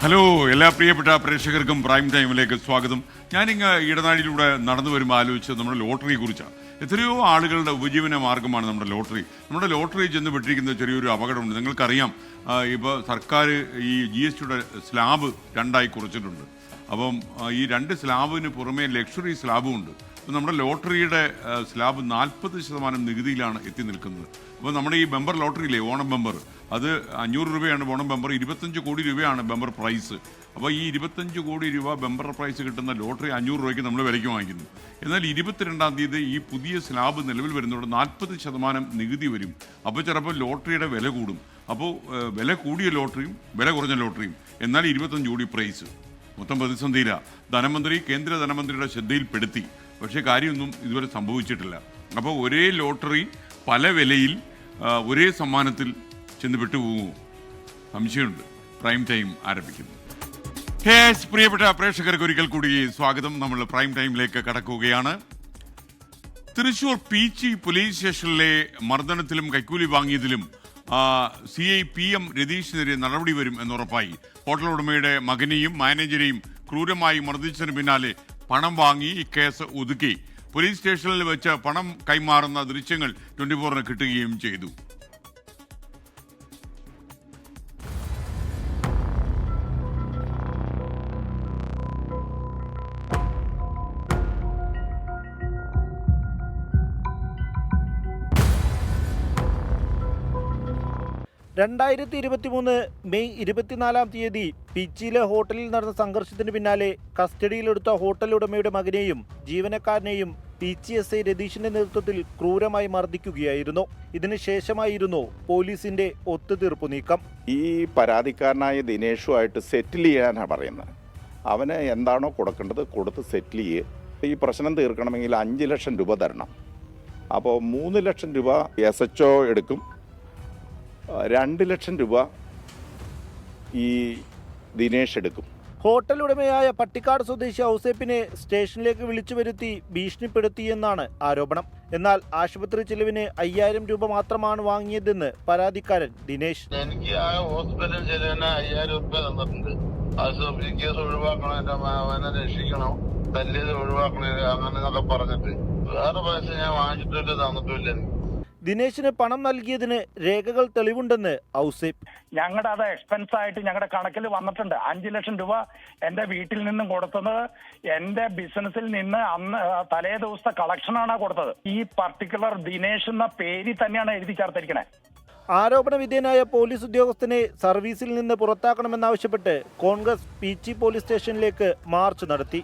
Hello, എല്ലാ പ്രിയപ്പെട്ട പ്രേക്ഷകർക്കും പ്രൈം ടൈമിലേക്ക് സ്വാഗതം. ഞാനിങ്ങ് ഇടനാഴിയിലൂടെ നടന്നു വരുമ്പോൾ ആലോചിച്ചത് നമ്മുടെ ലോട്ടറിയെ കുറിച്ചാണ്. എത്രയോ ആളുകളുടെ ഉപജീവന മാർഗ്ഗമാണ് നമ്മുടെ ലോട്ടറി. നമ്മുടെ ലോട്ടറി ചെന്ന് പെട്ടിരിക്കുന്ന ചെറിയൊരു അപകടമുണ്ട്. നിങ്ങൾക്കറിയാം, ഇപ്പോൾ സർക്കാർ ഈ GSTയുടെ സ്ലാബ് രണ്ടായി കുറച്ചിട്ടുണ്ട്. അപ്പം ഈ രണ്ട് സ്ലാബിന് പുറമേ ലക്ഷറി സ്ലാബും ഉണ്ട്. അപ്പോൾ നമ്മുടെ ലോട്ടറിയുടെ സ്ലാബ് 40% നികുതിയിലാണ് എത്തി നിൽക്കുന്നത്. അപ്പോൾ നമ്മുടെ ഈ ബമ്പർ ലോട്ടറിയിലെ ഓണം ബമ്പർ, അത് 500 രൂപയാണ് ഓണം ബമ്പർ, 25 കോടി രൂപയാണ് ബമ്പർ പ്രൈസ്. അപ്പോൾ ഈ 25 കോടി രൂപ ബമ്പർ പ്രൈസ് കിട്ടുന്ന ലോട്ടറി 500 രൂപയ്ക്ക് നമ്മൾ വിലയ്ക്ക് വാങ്ങിക്കുന്നു. എന്നാൽ 22-ാം തീയതി ഈ പുതിയ സ്ലാബ് നിലവിൽ വരുന്നതോടെ 40% നികുതി വരും. അപ്പോൾ ചിലപ്പോൾ ലോട്ടറിയുടെ വില കൂടും. അപ്പോൾ വില കൂടിയ ലോട്ടറിയും വില കുറഞ്ഞ ലോട്ടറിയും, എന്നാൽ 25 കോടി പ്രൈസ്, മൊത്തം പ്രതിസന്ധിയില്ല. കേന്ദ്ര ധനമന്ത്രിയുടെ ശ്രദ്ധയിൽപ്പെടുത്തി, പക്ഷേ കാര്യമൊന്നും ഇതുവരെ സംഭവിച്ചിട്ടില്ല. അപ്പോൾ ഒരേ ലോട്ടറി പല വിലയിൽ ഒരേ സമ്മാനത്തിൽ ചെന്ന് വിട്ടുപോകുമോ? സംശയമുണ്ട്. പ്രൈം ടൈം ആരംഭിക്കുന്നു. പ്രിയപ്പെട്ട പ്രേക്ഷകർക്ക് ഒരിക്കൽ കൂടി സ്വാഗതം. നമ്മൾ പ്രൈം ടൈമിലേക്ക് കടക്കുകയാണ്. തൃശൂർ പീച്ചി പോലീസ് സ്റ്റേഷനിലെ മർദ്ദനത്തിലും കൈക്കൂലി വാങ്ങിയതിലും CI PM രതീഷിനെതിരെ നടപടി വരും എന്നുറപ്പായി. ഹോട്ടൽ ഉടമയുടെ മകനെയും മാനേജരെയും ക്രൂരമായി മർദ്ദിച്ചതിന് പിന്നാലെ പണം വാങ്ങി ഈ കേസ് ഒതുക്കി. പോലീസ് സ്റ്റേഷനിൽ വെച്ച് പണം കൈമാറുന്ന ദൃശ്യങ്ങൾ 24-ന് കിട്ടുകയും ചെയ്തു. മെയ് 24-ാം തീയതി പീച്ചിയിലെ ഹോട്ടലിൽ നടന്ന സംഘർഷത്തിന് പിന്നാലെ കസ്റ്റഡിയിലെടുത്ത ഹോട്ടൽ ഉടമയുടെ മകനെയും ജീവനക്കാരനെയും പീച്ചി SI രതീഷിന്റെ നേതൃത്വത്തിൽ ക്രൂരമായി മർദ്ദിക്കുകയായിരുന്നു. ഇതിനുശേഷമായിരുന്നു പോലീസിന്റെ ഒത്തുതീർപ്പ് നീക്കം. ഈ പരാതിക്കാരനായ ദിനേഷുമായിട്ട് സെറ്റിൽ ചെയ്യാനാണ് പറയുന്നത്. അവന് എന്താണോ കൊടുക്കേണ്ടത് കൊടുത്ത് സെറ്റിൽ ചെയ്യുക. ഈ പ്രശ്നം തീർക്കണമെങ്കിൽ 5 ലക്ഷം രൂപ തരണം. അപ്പോൾ 3 ലക്ഷം രൂപ SHO എടുക്കും, 2 ലക്ഷം രൂപ ഈ ദിനേഷ് എടുക്കും. ഹോട്ടൽ ഉടമയായ പട്ടിക്കാട് സ്വദേശി ഔസേപ്പിനെ സ്റ്റേഷനിലേക്ക് വിളിച്ചു വരുത്തി ഭീഷണിപ്പെടുത്തിയെന്നാണ് ആരോപണം. എന്നാൽ ആശുപത്രി ചെലവിന് 5000 രൂപ മാത്രമാണ് വാങ്ങിയതെന്ന് പരാതിക്കാരൻ ദിനേശ്. എനിക്ക് ആ ഹോസ്പിറ്റൽ ചെലവിന് 5000 രൂപ തന്നിട്ടുണ്ട്. ആശുപത്രി കേസ് ഒഴിവാക്കണം, എന്റെ അവനെ രക്ഷിക്കണം, തല്ലിയത് ഒഴിവാക്കണം, അങ്ങനെ പറഞ്ഞിട്ട് വേറെ പൈസ ഞാൻ വാങ്ങിച്ചിട്ടില്ല, തന്നിട്ടില്ല. ദിനേശിന് പണം നൽകിയതിന് രേഖകൾ തെളിവുണ്ടെന്ന് ഔസേപ്പ്. ഞങ്ങളുടെ അത് എക്സ്പെൻസ് ആയിട്ട് ഞങ്ങളുടെ കണക്കിൽ വന്നിട്ടുണ്ട്. 5 ലക്ഷം രൂപ എന്റെ വീട്ടിൽ നിന്നും കൊടുത്തത് എന്റെ ബിസിനസ്സിൽ നിന്ന് അന്ന് തലേ ദിവസത്തെ കളക്ഷനാണ് കൊടുത്തത്. ഈ പർട്ടിക്കുലർ ദിനേശ് എന്ന പേരിൽ തന്നെയാണ് എഴുതി ചേർത്തിരിക്കണേ. ആരോപണ വിധേയനായ പോലീസ് ഉദ്യോഗസ്ഥനെ സർവീസിൽ നിന്ന് പുറത്താക്കണമെന്നാവശ്യപ്പെട്ട് കോൺഗ്രസ് പീച്ചി പോലീസ് സ്റ്റേഷനിലേക്ക് മാർച്ച് നടത്തി.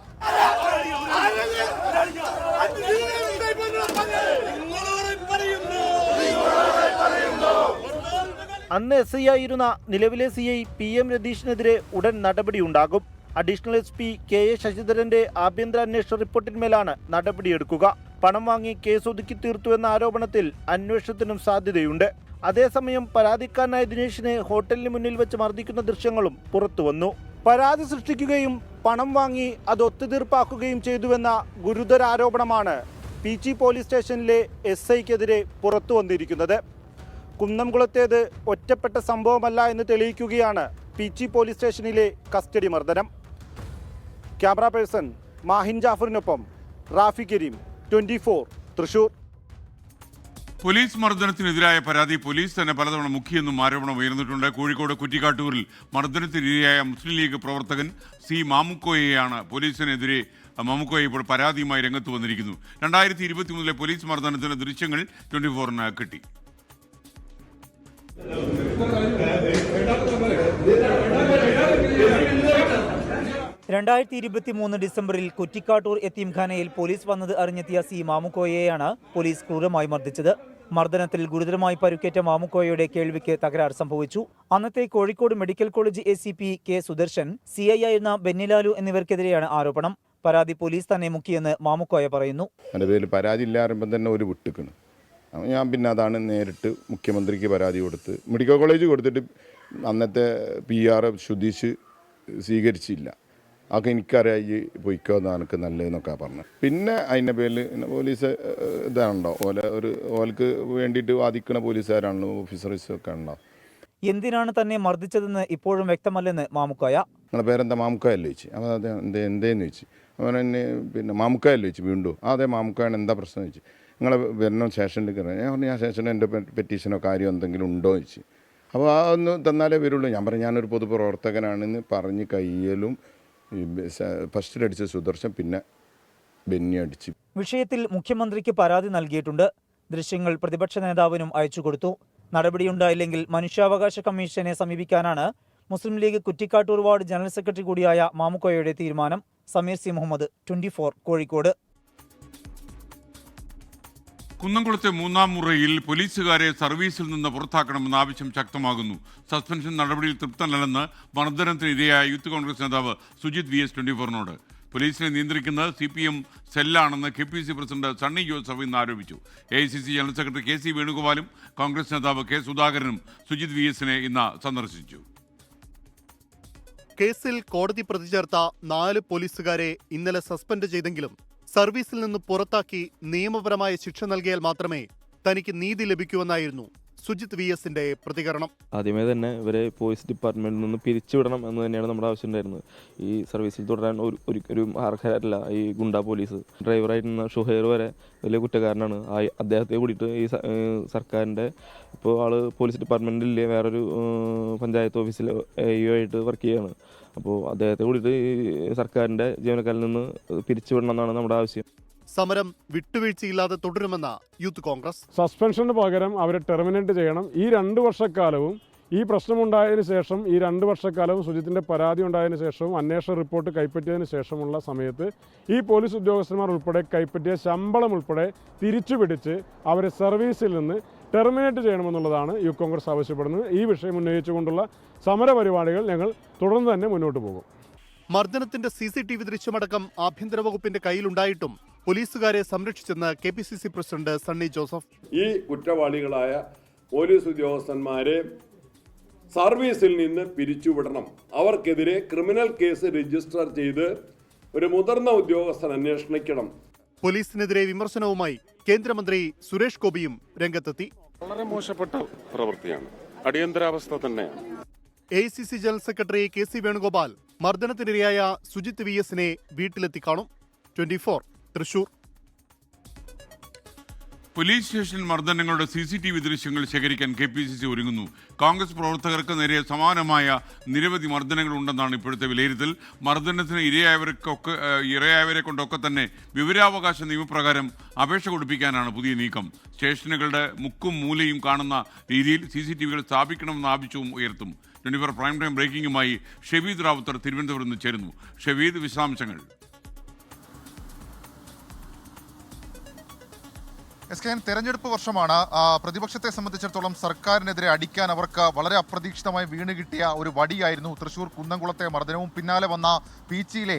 അന്ന് SI ആയിരുന്ന നിലവിലെ CI PM രതീഷിനെതിരെ ഉടൻ നടപടിയുണ്ടാകും. അഡീഷണൽ SP KA ശശിധരന്റെ ആഭ്യന്തര അന്വേഷണ റിപ്പോർട്ടിന്മേലാണ് നടപടിയെടുക്കുക. പണം വാങ്ങി കേസ് ഒതുക്കി തീർത്തുവെന്ന ആരോപണത്തിൽ അന്വേഷണത്തിനും സാധ്യതയുണ്ട്. അതേസമയം പരാതിക്കാരനായ ദിനേശിനെ ഹോട്ടലിന് മുന്നിൽ വെച്ച് മർദ്ദിക്കുന്ന ദൃശ്യങ്ങളും പുറത്തുവന്നു. പരാതി സൃഷ്ടിക്കുകയും പണം വാങ്ങി അത് ഒത്തുതീർപ്പാക്കുകയും ചെയ്തുവെന്ന ഗുരുതര ആരോപണമാണ് പീച്ചി പോലീസ് സ്റ്റേഷനിലെ SIക്കെതിരെ പുറത്തു വന്നിരിക്കുന്നത്. കുന്നംകുളത്തേത് ഒറ്റപ്പെട്ട സംഭവമല്ല എന്ന് തെളിയിക്കുകയാണ് പീച്ചി പോലീസ് സ്റ്റേഷനിലെ കസ്റ്റഡി മർദ്ദനം. ക്യാമറ പേഴ്സൺ മാഹിൻ ജാഫറിനൊപ്പം റാഫി കരീം, 24 തൃശൂർ. പോലീസ് മർദ്ദനത്തിനെതിരായ പരാതി പോലീസ് തന്നെ പലതവണ മുഖ്യെന്നും ആരോപണം ഉയർന്നിട്ടുണ്ട്. കോഴിക്കോട് കുറ്റിക്കാട്ടൂരിൽ മർദ്ദനത്തിനിരയായ മുസ്ലിം ലീഗ് പ്രവർത്തകൻ C മാമുക്കോയെയാണ് പോലീസിനെതിരെ മാമുക്കോയെ ഇപ്പോൾ പരാതിയുമായി രംഗത്ത് വന്നിരിക്കുന്നു. 2023 പോലീസ് മർദ്ദനത്തിന്റെ ദൃശ്യങ്ങൾ 24-ന് കിട്ടി. 2023 ഡിസംബറിൽ കുറ്റിക്കാട്ടൂർ യത്തീംഖാനയിൽ പോലീസ് വന്നത് അറിഞ്ഞെത്തിയ C മാമുക്കോയെയാണ് പോലീസ് ക്രൂരമായി മർദ്ദിച്ചത്. മർദ്ദനത്തിൽ ഗുരുതരമായി പരുക്കേറ്റ മാമുക്കോയയുടെ കേൾവിക്ക് തകരാർ സംഭവിച്ചു. അന്നത്തെ Kozhikode medical college ACP K Sudarshan, CI ആയിരുന്ന ബെന്നിലാലു എന്നിവർക്കെതിരെയാണ് ആരോപണം. പരാതി പോലീസ് തന്നെ മുക്കിയെന്ന് മാമുക്കോയ പറയുന്നു. എൻ്റെ പേരിൽ പരാതി ഇല്ലാറുമ്പം തന്നെ ഒരു വിട്ടുക്കണ്. ഞാൻ പിന്നെ അതാണ് നേരിട്ട് മുഖ്യമന്ത്രിക്ക് പരാതി കൊടുത്ത് മെഡിക്കൽ കോളേജ് കൊടുത്തിട്ട് അന്നത്തെ PR സുധീഷ് സ്വീകരിച്ചില്ല. അതൊക്കെ എനിക്കറിയാം, ഈ പൊയ്ക്കോന്നാണ് എനിക്ക് നല്ലതെന്നൊക്കെ പറഞ്ഞത്. പിന്നെ അതിൻ്റെ പേരിൽ പോലീസ് ഇതാണല്ലോ, ഓൽക്ക് വേണ്ടിയിട്ട് വാദിക്കുന്ന പോലീസുകാരാണല്ലോ, ഓഫീസേഴ്സൊക്കെ ഉണ്ടോ. എന്തിനാണ് തന്നെ മർദ്ദിച്ചതെന്ന് ഇപ്പോഴും വ്യക്തമല്ലെന്ന് മാമുക്കോയ. നിങ്ങളുടെ പേരെന്താ മാമുക്കായല്ലോ ചോദിച്ചു. അപ്പോൾ അതെ എന്തേന്ന് ചോദിച്ചു. അവൻ എന്നെ പിന്നെ മാമുക്കായല്ലോ ചോദിച്ചു. വീണ്ടും അതെ മാമുക്കായാണ്, എന്താ പ്രശ്നം ചോദിച്ചു. നിങ്ങളെ വരണം സ്റ്റേഷനിൽ കയറാൻ. ഞാൻ പറഞ്ഞു ഞാൻ സ്റ്റേഷനിൽ എൻ്റെ പെറ്റീഷനോ കാര്യം എന്തെങ്കിലും ഉണ്ടോ എന്ന് ചോദിച്ചു. അപ്പോൾ ആ ഒന്ന് തന്നാലേ വരുള്ളൂ. ഞാൻ പറഞ്ഞു ഞാനൊരു പൊതുപ്രവർത്തകനാണെന്ന് പറഞ്ഞ് കയ്യിലും ഫസ്റ്റിലടിച്ച സുദർശൻ പിന്നെ ബെന്നി അടിച്ചു. വിഷയത്തിൽ മുഖ്യമന്ത്രിക്ക് പരാതി നൽകിയിട്ടുണ്ട്. ദൃശ്യങ്ങൾ പ്രതിപക്ഷ നേതാവിനും അയച്ചുകൊടുത്തു. നടപടിയുണ്ടായില്ലെങ്കിൽ മനുഷ്യാവകാശ കമ്മീഷനെ സമീപിക്കാനാണ് Muslim League Kuttikkattoor ward general secretary കൂടിയായ മാമുക്കോയയുടെ തീരുമാനം. സമീർ സി മുഹമ്മദ്, 24 കോഴിക്കോട്. കുന്നംകുളത്തെ 3-ാം മുറയിൽ പോലീസുകാരെ സർവീസിൽ നിന്ന് പുറത്താക്കണമെന്ന ആവശ്യം ശക്തമാകുന്നു. സസ്പെൻഷൻ നടപടിയിൽ തൃപ്തനല്ലെന്ന് മർദ്ദനത്തിന് ഇരയായ യൂത്ത് കോൺഗ്രസ് നേതാവ് സുജിത് VS 24നോട്. പോലീസിനെ നിയന്ത്രിക്കുന്നത് CPM സെല്ലാണെന്ന് KPC പ്രസിഡന്റ് സണ്ണി ജോസഫ് ഇന്ന് ആരോപിച്ചു. AICC ജനറൽ സെക്രട്ടറി KC വേണുഗോപാലും കോൺഗ്രസ് നേതാവ് K സുധാകരനും സുജിത് VSനെ ഇന്ന് സന്ദർശിച്ചു. കേസിൽ കോടതി പ്രതി ചേർത്ത 4 പോലീസുകാരെ ഇന്നലെ സസ്പെൻഡ് ചെയ്തെങ്കിലും സർവീസിൽ നിന്ന് പുറത്താക്കി നിയമപരമായ ശിക്ഷ നൽകിയാൽ മാത്രമേ തനിക്ക് നീതി ലഭിക്കൂവെന്നായിരുന്നു സുജിത് VSന്റെ പ്രതികരണം. ആദ്യമേ തന്നെ ഇവരെ പോലീസ് ഡിപ്പാർട്ട്മെന്റിൽ നിന്ന് പിരിച്ചുവിടണം എന്ന് തന്നെയാണ് നമ്മുടെ ആവശ്യം ഉണ്ടായിരുന്നത്. ഈ സർവീസിൽ തുടരാൻ ഒരിക്കലും അർഹരല്ല ഈ ഗുണ്ടാ പോലീസ്. ഡ്രൈവറായിരുന്ന ഷുഹൈർ വരെ വലിയ കുറ്റക്കാരനാണ്. അദ്ദേഹത്തെ കൂടിയിട്ട് ഈ സർക്കാരിൻ്റെ ഇപ്പോൾ ആള് പോലീസ് ഡിപ്പാർട്ട്മെന്റിലെ വേറൊരു പഞ്ചായത്ത് ഓഫീസിൽ AO ആയിട്ട് വർക്ക് ചെയ്യുകയാണ്. അപ്പോൾ അദ്ദേഹത്തെ കൂടിയിട്ട് ഈ സർക്കാരിൻ്റെ ജീവനക്കാരിൽ നിന്ന് പിരിച്ചുവിടണം എന്നാണ് നമ്മുടെ ആവശ്യം. സമരം വിട്ടുവീഴ്ചയില്ലാതെ തുടരുമെന്ന യൂത്ത് കോൺഗ്രസ്. സസ്പെൻഷന് പകരം അവരെ ടെർമിനേറ്റ് ചെയ്യണം. ഈ 2 വർഷക്കാലവും ഈ പ്രശ്നമുണ്ടായതിനു ശേഷം, ഈ 2 വർഷക്കാലവും സുജിത്തിൻ്റെ പരാതി ഉണ്ടായതിനു ശേഷവും അന്വേഷണ റിപ്പോർട്ട് കൈപ്പറ്റിയതിന് ശേഷമുള്ള സമയത്ത് ഈ പോലീസ് ഉദ്യോഗസ്ഥന്മാർ ഉൾപ്പെടെ കൈപ്പറ്റിയ ശമ്പളം ഉൾപ്പെടെ തിരിച്ചുപിടിച്ച് അവരെ സർവീസിൽ നിന്ന് ടെർമിനേറ്റ് ചെയ്യണമെന്നുള്ളതാണ് യൂത്ത് കോൺഗ്രസ് ആവശ്യപ്പെടുന്നത്. ഈ വിഷയം ഉന്നയിച്ചുകൊണ്ടുള്ള സമരപരിപാടികൾ ഞങ്ങൾ തുടർന്ന് തന്നെ മുന്നോട്ട് പോകും. മർദ്ദനത്തിന്റെ CCTV ദൃശ്യമടക്കം ആഭ്യന്തര വകുപ്പിന്റെ കയ്യിലുണ്ടായിട്ടും പോലീസുകാരെ സംരക്ഷിച്ചെന്ന് KPCC പ്രസിഡന്റ് സണ്ണി ജോസഫ്. ഈ കുറ്റവാളികളായ പോലീസ് ഉദ്യോഗസ്ഥന്മാരെ സർവീസിൽ നിന്ന് പിരിച്ചുവിടണം. അവർക്കെതിരെ ക്രിമിനൽ കേസ് രജിസ്റ്റർ ചെയ്ത് ഒരു മുതിർന്ന ഉദ്യോഗസ്ഥൻ അന്വേഷിക്കണം. പോലീസിനെതിരെ വിമർശനവുമായി കേന്ദ്രമന്ത്രി സുരേഷ് ഗോപിയും രംഗത്തെത്തി. വളരെ മോശപ്പെട്ട പ്രവൃത്തിയാണ്, അടിയന്തരാവസ്ഥ തന്നെയാണ്. AICC general secretary KC Venugopal മർദ്ദനത്തിനിരയായ സുജിത് VSനെ വീട്ടിലെത്തി കാണും. 24 തൃശൂർ. പോലീസ് സ്റ്റേഷൻ മർദ്ദനങ്ങളുടെ CCTV ദൃശ്യങ്ങൾ ശേഖരിക്കാൻ KPCC ഒരുങ്ങുന്നു. കോൺഗ്രസ് പ്രവർത്തകർക്ക് നേരെ സമാനമായ നിരവധി മർദ്ദനങ്ങൾ ഉണ്ടെന്നാണ് ഇപ്പോഴത്തെ വിലയിരുത്തൽ. മർദ്ദനത്തിന് ഇരയായവരെ കൊണ്ടൊക്കെ തന്നെ വിവരാവകാശ നിയമപ്രകാരം അപേക്ഷ കൊടുപ്പിക്കാനാണ് പുതിയ നീക്കം. സ്റ്റേഷനുകളുടെ മുക്കും മൂലയും കാണുന്ന രീതിയിൽ CCTVകൾ സ്ഥാപിക്കണമെന്ന ആവശ്യവും ഉയർത്തും. 24 പ്രൈം ടൈം ബ്രേക്കിംഗുമായി ഷെവീദ് റാവുത്തർ തിരുവനന്തപുരത്ത് നിന്ന് ചേരുന്നു. ഷെവീദ്, വിശദാംശങ്ങൾ. തെരഞ്ഞെടുപ്പ് വർഷമാണ്. പ്രതിപക്ഷത്തെ സംബന്ധിച്ചിടത്തോളം സർക്കാരിനെതിരെ അടിക്കാൻ അവർക്ക് വളരെ അപ്രതീക്ഷിതമായി വീണ് കിട്ടിയ ഒരു വടിയായിരുന്നു തൃശൂർ കുന്നംകുളത്തെ മർദ്ദനവും പിന്നാലെ വന്ന പീച്ചിയിലെ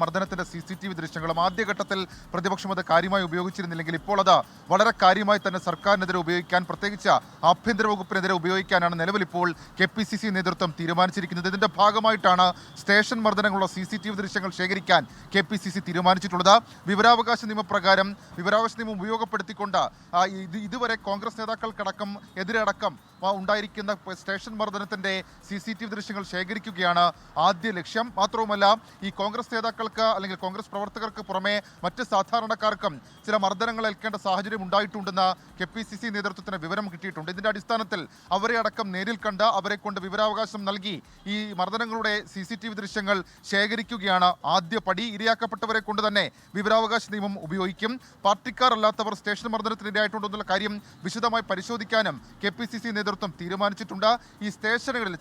മർദ്ദനത്തിന്റെ CCTV ദൃശ്യങ്ങളും. ആദ്യഘട്ടത്തിൽ പ്രതിപക്ഷം അത് കാര്യമായി ഉപയോഗിച്ചിരുന്നില്ലെങ്കിൽ ഇപ്പോൾ അത് വളരെ കാര്യമായി തന്നെ സർക്കാരിനെതിരെ ഉപയോഗിക്കാൻ, പ്രത്യേകിച്ച് ആഭ്യന്തര വകുപ്പിനെതിരെ ഉപയോഗിക്കാനാണ് നിലവിൽ ഇപ്പോൾ KPCC നേതൃത്വം തീരുമാനിച്ചിരിക്കുന്നത്. ഇതിന്റെ ഭാഗമായിട്ടാണ് സ്റ്റേഷൻ മർദ്ദനങ്ങളുള്ള CCTV ദൃശ്യങ്ങൾ ശേഖരിക്കാൻ KPCC തീരുമാനിച്ചിട്ടുള്ളത്. വിവരാവകാശ നിയമപ്രകാരം വിവരാവകാശ നിയമം ഉപയോഗപ്പെടുത്തി ഇതുവരെ കോൺഗ്രസ് നേതാക്കൾക്കടക്കം എതിരടക്കം ഉണ്ടായിരിക്കുന്ന സ്റ്റേഷൻ മർദ്ദനത്തിന്റെ CCTV ദൃശ്യങ്ങൾ ശേഖരിക്കുകയാണ് ആദ്യ ലക്ഷ്യം. മാത്രവുമല്ല, ഈ കോൺഗ്രസ് നേതാക്കൾക്ക് അല്ലെങ്കിൽ കോൺഗ്രസ് പ്രവർത്തകർക്ക് പുറമെ മറ്റ് സാധാരണക്കാർക്കും ചില മർദ്ദനങ്ങൾ ഏൽക്കേണ്ട സാഹചര്യം ഉണ്ടായിട്ടുണ്ടെന്ന് KPCC നേതൃത്വത്തിന് വിവരം കിട്ടിയിട്ടുണ്ട്. ഇതിന്റെ അടിസ്ഥാനത്തിൽ അവരെ അടക്കം നേരിൽ കണ്ട് അവരെ കൊണ്ട് വിവരാവകാശം നൽകി ഈ മർദ്ദനങ്ങളുടെ CCTV ദൃശ്യങ്ങൾ ശേഖരിക്കുകയാണ് ആദ്യ പടി. ഇരയാക്കപ്പെട്ടവരെ കൊണ്ട് തന്നെ വിവരാവകാശ നിയമം ഉപയോഗിക്കും. പാർട്ടിക്കാർ അല്ലാത്തവർ സ്റ്റേഷൻ മർദ്ദനത്തിനിരയായിട്ടുണ്ടെന്നുള്ള കാര്യം വിശദമായി പരിശോധിക്കാനും KPCC നേതൃത്വം തീരുമാനിച്ചിട്ടുണ്ട്. ഈ സ്റ്റേഷനുകളിൽ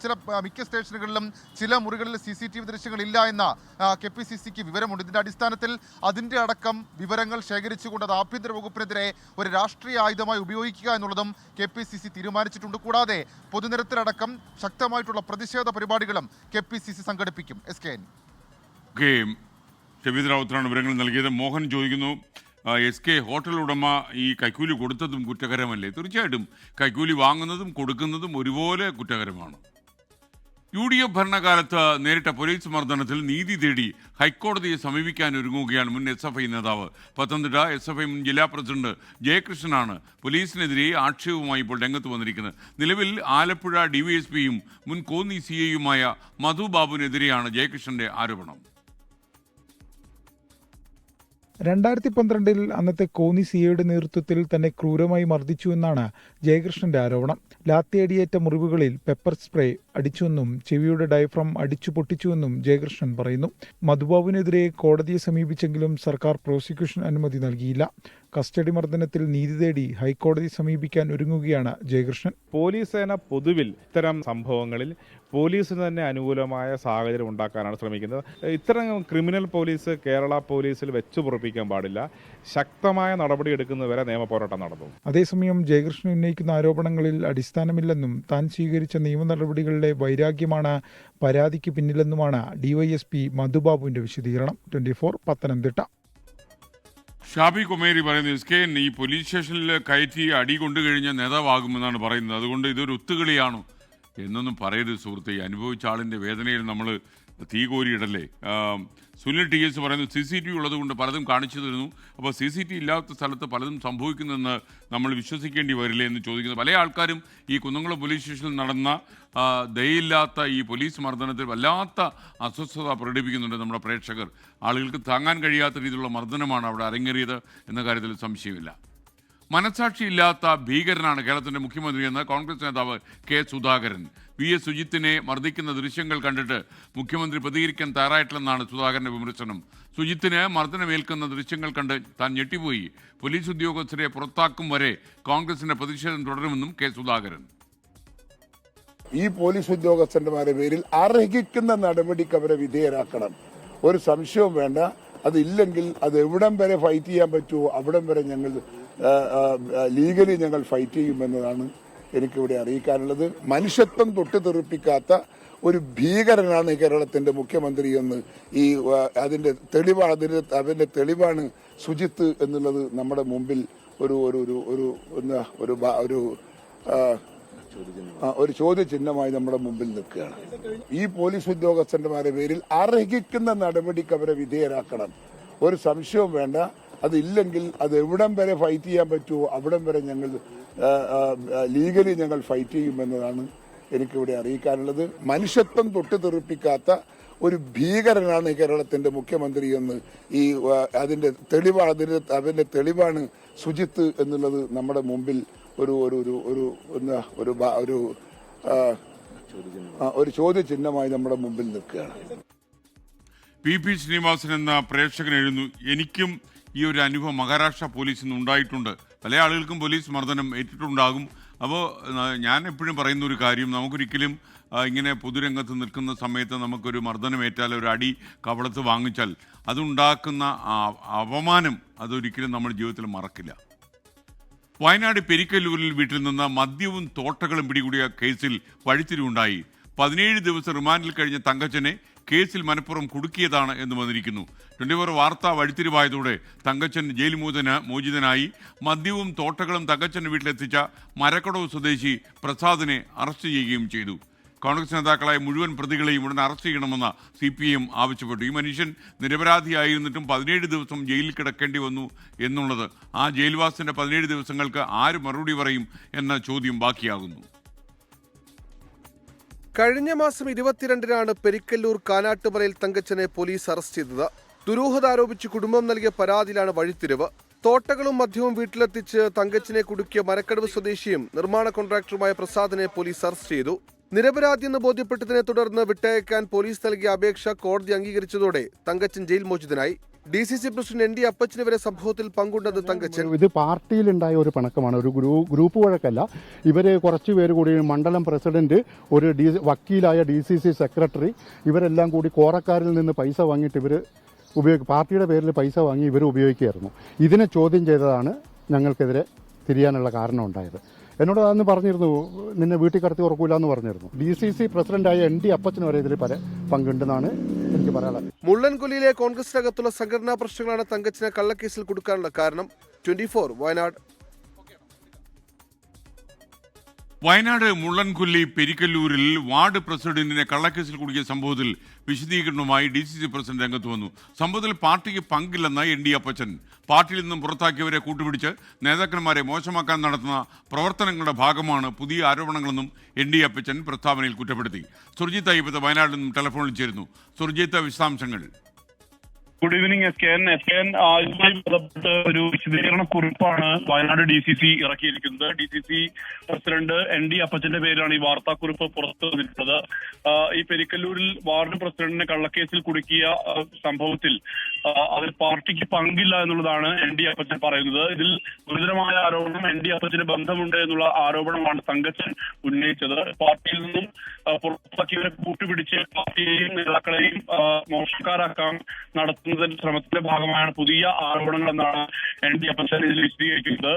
മിക്ക സ്റ്റേഷനുകളിലും ചില മുറികളിൽ CCTV ദൃശ്യങ്ങൾ ഇല്ല എന്ന KPCCക്ക് വിവരമുണ്ട്. ഇതിന്റെ അടിസ്ഥാനത്തിൽ അതിന്റെ അടക്കം വിവരങ്ങൾ ശേഖരിച്ചുകൊണ്ട് അത് ആഭ്യന്തര വകുപ്പിനെതിരെ ഒരു രാഷ്ട്രീയ ആയുധമായി ഉപയോഗിക്കുക എന്നുള്ളതും KPCC തീരുമാനിച്ചിട്ടുണ്ട്. കൂടാതെ പൊതുനിരത്തിലടക്കം ശക്തമായിട്ടുള്ള പ്രതിഷേധ പരിപാടികളും KPCC സംഘടിപ്പിക്കും. SKN. ഷെവീദ് റാവുത്തറാണ് വിവരങ്ങൾ നൽകിയത്. മോഹൻ ചോദിക്കുന്നു, SK ഹോട്ടൽ ഉടമ ഈ കൈക്കൂലി കൊടുത്തതും കുറ്റകരമല്ലേ? തീർച്ചയായിട്ടും കൈക്കൂലി വാങ്ങുന്നതും കൊടുക്കുന്നതും ഒരുപോലെ കുറ്റകരമാണ്. UDF ഭരണകാലത്ത് നേരിട്ട പോലീസ് മർദ്ദനത്തിൽ നീതി തേടി ഹൈക്കോടതിയെ സമീപിക്കാൻ ഒരുങ്ങുകയാണ് മുൻ SFI നേതാവ്. പത്തനംതിട്ട SFI മുൻ ജില്ലാ പ്രസിഡന്റ് ജയകൃഷ്ണനാണ് പോലീസിനെതിരെ ആക്ഷേപവുമായി ഇപ്പോൾ രംഗത്ത് വന്നിരിക്കുന്നത്. നിലവിൽ ആലപ്പുഴ DYSPയും മുൻ കോന്നി CIയുമായ മധു ബാബുവിനെതിരെയാണ് ജയകൃഷ്ണന്റെ ആരോപണം. 2012 അന്നത്തെ കോന്നി സിഐയുടെ നേതൃത്വത്തിൽ തന്നെ ക്രൂരമായി മർദ്ദിച്ചുവെന്നാണ് ജയകൃഷ്ണന്റെ ആരോപണം. ലാത്തിയടിയേറ്റ മുറിവുകളിൽ പെപ്പർ സ്പ്രേ അടിച്ചുവെന്നും ചെവിയുടെ ഡയഫ്രം അടിച്ചു പൊട്ടിച്ചുവെന്നും ജയകൃഷ്ണൻ പറയുന്നു. മധുബാബുവിനെതിരെ കോടതിയെ സമീപിച്ചെങ്കിലും സർക്കാർ പ്രോസിക്യൂഷൻ അനുമതി നൽകിയില്ല. കസ്റ്റഡി മർദ്ദനത്തിൽ നീതി തേടി ഹൈക്കോടതി സമീപിക്കാൻ ഒരുങ്ങുകയാണ് ജയകൃഷ്ണൻ. പോലീസ് സേന പൊതുവിൽ ഇത്തരം സംഭവങ്ങളിൽ പോലീസിന് തന്നെ അനുകൂലമായ സാഹചര്യം ഉണ്ടാക്കാനാണ് ശ്രമിക്കുന്നത്. ഇത്തരം ക്രിമിനൽ പോലീസ് കേരള പോലീസിൽ വെച്ചു പൊറുപ്പിക്കാൻ പാടില്ല. ശക്തമായ നടപടിയെടുക്കുന്നതുവരെ നിയമപോരാട്ടം നടത്തും. അതേസമയം ജയകൃഷ്ണൻ ഉന്നയിക്കുന്ന ആരോപണങ്ങളിൽ അടിസ്ഥാനമില്ലെന്നും താൻ സ്വീകരിച്ച നിയമ നടപടികളിലെ വൈരാഗ്യമാണ് പരാതിക്ക് പിന്നിലെന്നുമാണ് DYSP മധുബാബുവിന്റെ വിശദീകരണം. 24 പത്തനംതിട്ട. ഷാബി കുമേരി പറയുന്നത് SKN ഈ പോലീസ് സ്റ്റേഷനിൽ കയറ്റി അടി കൊണ്ടു കഴിഞ്ഞാൽ നേതാവാകുമെന്നാണ് പറയുന്നത്. അതുകൊണ്ട് ഇതൊരു ഒത്തുകളിയാണോ എന്നൊന്നും പറയരുത് സുഹൃത്തെ. അനുഭവിച്ച ആളിൻ്റെ വേദനയിൽ നമ്മൾ തീ കോരിയിടല്ലേ. സുനിൽ TS പറയുന്നത് CCTV ഉള്ളതുകൊണ്ട് പലതും കാണിച്ചു തരുന്നു. അപ്പോൾ CCTV ഇല്ലാത്ത സ്ഥലത്ത് പലതും സംഭവിക്കുന്നെന്ന് നമ്മൾ വിശ്വസിക്കേണ്ടി വരില്ലേ എന്ന് ചോദിക്കുന്നത് പല ആൾക്കാരും. ഈ കുന്നംകുളം പോലീസ് സ്റ്റേഷനിൽ നടന്ന ദയയില്ലാത്ത ഈ പോലീസ് മർദ്ദനത്തിൽ വല്ലാത്ത അസ്വസ്ഥത പ്രകടിപ്പിക്കുന്നുണ്ട് നമ്മുടെ പ്രേക്ഷകർ. ആളുകൾക്ക് താങ്ങാൻ കഴിയാത്ത രീതിയിലുള്ള മർദ്ദനമാണ് അവിടെ അരങ്ങേറിയത് എന്ന കാര്യത്തിൽ സംശയമില്ല. മനസാക്ഷിയില്ലാത്ത ഭീകരനാണ് കേരളത്തിൻ്റെ മുഖ്യമന്ത്രിയെന്ന് കോൺഗ്രസ് നേതാവ് K. സുധാകരൻ. VS സുജിത്തിനെ മർദ്ദിക്കുന്ന ദൃശ്യങ്ങൾ കണ്ടിട്ട് മുഖ്യമന്ത്രി പ്രതികരിക്കാൻ തയ്യാറായിട്ടില്ലെന്നാണ് സുധാകരന്റെ വിമർശനം. സുജിത്തിന് മർദ്ദനമേൽക്കുന്ന ദൃശ്യങ്ങൾ കണ്ട് താൻ ഞെട്ടിപ്പോയി. പോലീസ് ഉദ്യോഗസ്ഥരെ പുറത്താക്കും വരെ കോൺഗ്രസിന്റെ പ്രതിഷേധം തുടരുമെന്നും K. സുധാകരൻ. ഈ പോലീസ് ഉദ്യോഗസ്ഥന്മാരുടെ പേരിൽ അർഹിക്കുന്ന നടപടിക്ക് അവരെ വിധേയരാക്കണം. ഒരു സംശയവും വേണ്ട. അതില്ലെങ്കിൽ അത് എവിടം വരെ ഫൈറ്റ് ചെയ്യാൻ പറ്റുമോ അവിടം വരെ ഞങ്ങൾ ലീഗലി ഞങ്ങൾ ഫൈറ്റ് ചെയ്യുമെന്നതാണ് എനിക്കിവിടെ അറിയിക്കാനുള്ളത്. മനുഷ്യത്വം തൊട്ട് തെറിപ്പിക്കാത്ത ഒരു ഭീകരനാണ് കേരളത്തിന്റെ മുഖ്യമന്ത്രി എന്ന് അതിന്റെ തെളിവാണ് സുജിത്ത് എന്നുള്ളത് നമ്മുടെ മുമ്പിൽ ഒരു ചോദ്യചിഹ്നമായി നമ്മുടെ മുമ്പിൽ നിൽക്കുകയാണ്. ഈ പോലീസ് ഉദ്യോഗസ്ഥന്മാരുടെ പേരിൽ അർഹിക്കുന്ന നടപടിക്ക് അവരെ വിധേയരാക്കണം. ഒരു സംശയവും വേണ്ട. അതില്ലെങ്കിൽ അത് എവിടം വരെ ഫൈറ്റ് ചെയ്യാൻ പറ്റുമോ അവിടം വരെ ഞങ്ങൾ ലീഗലി ഞങ്ങൾ ഫൈറ്റ് ചെയ്യുമെന്നതാണ് എനിക്കിവിടെ അറിയിക്കാനുള്ളത്. മനുഷ്യത്വം തൊട്ട് തെറിപ്പിക്കാത്ത ഒരു ഭീകരനാണ് കേരളത്തിന്റെ മുഖ്യമന്ത്രി എന്ന് അതിന്റെ തെളിവാണ് സുജിത്ത് എന്നുള്ളത് നമ്മുടെ മുമ്പിൽ ഒരു ചോദ്യചിഹ്നമായി നമ്മുടെ മുമ്പിൽ നിൽക്കുകയാണ്. PP ശ്രീനിവാസൻ എന്ന പ്രേക്ഷകൻ എഴുതുന്നു, എനിക്കും ഈ ഒരു അനുഭവം മഹാരാഷ്ട്ര പോലീസിൽ നിന്ന് ഉണ്ടായിട്ടുണ്ട്. പല ആളുകൾക്കും പോലീസ് മർദ്ദനം ഏറ്റിട്ടുണ്ടാകും. അപ്പോൾ ഞാൻ എപ്പോഴും പറയുന്ന ഒരു കാര്യം, നമുക്കൊരിക്കലും ഇങ്ങനെ പൊതുരംഗത്ത് നിൽക്കുന്ന സമയത്ത് നമുക്കൊരു മർദ്ദനമേറ്റാൽ, ഒരു അടി കവളത്ത് വാങ്ങിച്ചാൽ അതുണ്ടാക്കുന്ന അപമാനം അതൊരിക്കലും നമ്മുടെ ജീവിതത്തിൽ മറക്കില്ല. വയനാട് പെരിക്കല്ലൂരിൽ വീട്ടിൽ നിന്ന് മദ്യവും തോട്ടകളും പിടികൂടിയ കേസിൽ വഴിത്തിരിവുണ്ടായി. 17 ദിവസം റിമാൻഡിൽ കഴിഞ്ഞ തങ്കച്ചനെ കേസിൽ മനഃപൂർവ്വം കുടുക്കിയതാണ് എന്ന് വന്നിരിക്കുന്നു. 24 വാർത്ത വഴിത്തിരിവായതോടെ തങ്കച്ചൻ ജയിൽ മോചിതനായി. മദ്യവും തോട്ടകളും തങ്കച്ചൻ്റെ വീട്ടിലെത്തിച്ച മരക്കടവ് സ്വദേശി പ്രസാദിനെ അറസ്റ്റ് ചെയ്യുകയും ചെയ്തു. കോൺഗ്രസ് നേതാക്കളായ മുഴുവൻ പ്രതികളെയും ഉടൻ അറസ്റ്റ് ചെയ്യണമെന്ന് CPM ആവശ്യപ്പെട്ടു. ഈ മനുഷ്യൻ നിരപരാധിയായിരുന്നിട്ടും 17 ദിവസം ജയിലിൽ കിടക്കേണ്ടി വന്നു എന്നുള്ളത്, ആ ജയിൽവാസത്തിന്റെ 17 ദിവസങ്ങൾക്ക് ആര് മറുപടി പറയും എന്ന ചോദ്യം ബാക്കിയാകുന്നു. കഴിഞ്ഞ മാസം 22-നാണ് പെരിക്കല്ലൂർ കാനാട്ടുമലയിൽ തങ്കച്ചനെ പോലീസ് അറസ്റ്റ് ചെയ്തത്. ദുരൂഹത ആരോപിച്ച് കുടുംബം നൽകിയ പരാതിയിലാണ് വഴിത്തിരിവ്. തോട്ടകളും മദ്യവും വീട്ടിലെത്തിച്ച് തങ്കച്ചനെ കുടുക്കിയ മരക്കടവ് സ്വദേശിയും നിർമ്മാണ കോൺട്രാക്ടറുമായ പ്രസാദിനെ പോലീസ് അറസ്റ്റ് ചെയ്തു. നിരപരാധിയെന്ന് ബോധ്യപ്പെട്ടതിനെ തുടർന്ന് വിട്ടയക്കാൻ പോലീസ് നൽകിയ അപേക്ഷ കോടതി അംഗീകരിച്ചതോടെ തങ്കച്ചൻ ജയിൽ മോചിതനായി. DCC പ്രസിഡന്റ് ND അപ്പച്ചന് വരെ സംഭവത്തിൽ പങ്കുണ്ടെന്ന് തങ്കച്ചൻ. ഇത് പാർട്ടിയിലുണ്ടായ ഒരു പിണക്കമാണ്, ഒരു ഗ്രൂപ്പ് വഴക്കല്ല. ഇവര് കുറച്ചുപേര് കൂടി, മണ്ഡലം പ്രസിഡന്റ്, ഒരു വക്കീലായ DCC സെക്രട്ടറി, ഇവരെല്ലാം കൂടി കോറക്കാരിൽ നിന്ന് പൈസ വാങ്ങിയിട്ട് പാർട്ടിയുടെ പേരിൽ പൈസ വാങ്ങി ഇവർ ഉപയോഗിക്കുകയായിരുന്നു. ഇതിനെ ചോദ്യം ചെയ്തതാണ് ഞങ്ങൾക്കെതിരെ തിരിയാനുള്ള കാരണം ഉണ്ടായത്. എന്നോട് അന്ന് പറഞ്ഞിരുന്നു, നിന്നെ വീട്ടിൽ കടത്തി ഉറക്കൂല എന്ന് പറഞ്ഞിരുന്നു. DCC പ്രസിഡന്റായ ND അപ്പച്ചന് വരെ ഇതിൽ പങ്കുണ്ടെന്നാണ് എനിക്ക് പറയാനുള്ളത്. മുള്ളൻകൊല്ലിയിലെ കോൺഗ്രസിനകത്തുള്ള സംഘടനാ പ്രശ്നങ്ങളാണ് തങ്കച്ചനെ കള്ളക്കേസിൽ കൊടുക്കാനുള്ള കാരണം. 24 വയനാട്. വയനാട് മുള്ളൻകൊല്ലി പെരിക്കല്ലൂരിൽ വാർഡ് പ്രസിഡന്റിനെ കള്ളക്കേസിൽ കുടുക്കിയ സംഭവത്തിൽ വിശദീകരണവുമായി DCC പ്രസിഡന്റ് രംഗത്ത് വന്നു. സംഭവത്തിൽ പാർട്ടിക്ക് പങ്കില്ലെന്ന് ND അപ്പച്ചൻ. പാർട്ടിയിൽ നിന്നും പുറത്താക്കിയവരെ കൂട്ടുപിടിച്ച് നേതാക്കന്മാരെ മോശമാക്കാൻ നടത്തുന്ന പ്രവർത്തനങ്ങളുടെ ഭാഗമാണ് പുതിയ ആരോപണങ്ങളെന്നും ND അപ്പച്ചൻ പ്രസ്താവനയിൽ കുറ്റപ്പെടുത്തി. സുർജിത്ത് അയ്യപ്പത്ത് വയനാട്ടിൽ നിന്നും ടെലിഫോണിൽ ചേരുന്നു. സുർജിത്ത്, വിശദാംശങ്ങൾ. Good evening SKN. ഇതുമായി ബന്ധപ്പെട്ട് ഒരു വിശദീകരണ കുറിപ്പാണ് വയനാട് DCC ഇറക്കിയിരിക്കുന്നത്. DCC പ്രസിഡന്റ് ND അപ്പച്ചന്റെ പേരിലാണ് ഈ വാർത്താക്കുറിപ്പ് പുറത്തു വന്നിട്ടുള്ളത്. ഈ പെരിക്കല്ലൂരിൽ വാർഡ് പ്രസിഡന്റിനെ കള്ളക്കേസിൽ കുടുക്കിയ സംഭവത്തിൽ അതിൽ പാർട്ടിക്ക് പങ്കില്ല എന്നുള്ളതാണ് ND അപ്പച്ചൻ പറയുന്നത്. ഇതിൽ ഗുരുതരമായ ആരോപണം ND അപ്പച്ചന് ബന്ധമുണ്ട് എന്നുള്ള ആരോപണമാണ് തങ്കച്ചൻ ഉന്നയിച്ചത്. പാർട്ടിയിൽ നിന്നും പുറത്താക്കിയവരെ കൂട്ടുപിടിച്ച് പാർട്ടിയെയും നേതാക്കളെയും മോശക്കാരാക്കാൻ നടത്തുന്നതിന്റെ ശ്രമത്തിന്റെ ഭാഗമായാണ് പുതിയ ആരോപണങ്ങൾ എന്നാണ് ND അപ്പച്ചൻ ഇതിൽ വിശദീകരിക്കുന്നത്.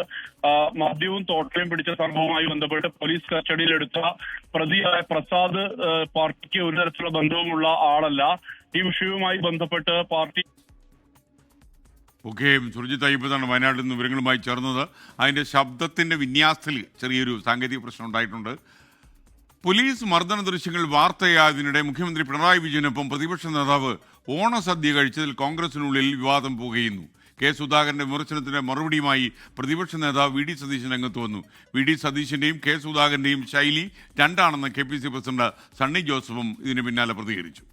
മദ്യവും തോട്ടയും പിടിച്ച സംഭവവുമായി ബന്ധപ്പെട്ട് പോലീസ് കസ്റ്റഡിയിലെടുത്ത പ്രതിയായ പ്രസാദ് പാർട്ടിക്ക് ഒരു തരത്തിലുള്ള ബന്ധവുമുള്ള ആളല്ല. ഈ വിഷയവുമായി ബന്ധപ്പെട്ട് പാർട്ടി സുർജിത്ത് അയ്യപ്പത്താണ് വയനാട്ടിൽ നിന്ന് വിവരങ്ങളുമായി ചേർന്നത്. അതിൻ്റെ ശബ്ദത്തിൻ്റെ വിന്യാസത്തിൽ ചെറിയൊരു സാങ്കേതിക പ്രശ്നം ഉണ്ടായിട്ടുണ്ട്. പോലീസ് മർദ്ദന ദൃശ്യങ്ങൾ വാർത്തയായതിനിടെ മുഖ്യമന്ത്രി പിണറായി വിജയനൊപ്പം പ്രതിപക്ഷ നേതാവ് ഓണസദ്യ കഴിച്ചതിൽ കോൺഗ്രസിനുള്ളിൽ വിവാദം പുകയുന്നു. കെ സുധാകരന്റെ വിമർശനത്തിന് മറുപടിയുമായി പ്രതിപക്ഷ നേതാവ് VD സതീശൻ രംഗത്ത് വന്നു. VD സതീശന്റെയും കെ സുധാകരന്റെയും ശൈലി രണ്ടാണെന്ന് KPC പ്രസിഡന്റ് സണ്ണി ജോസഫും ഇതിന് പിന്നാലെ പ്രതികരിച്ചു.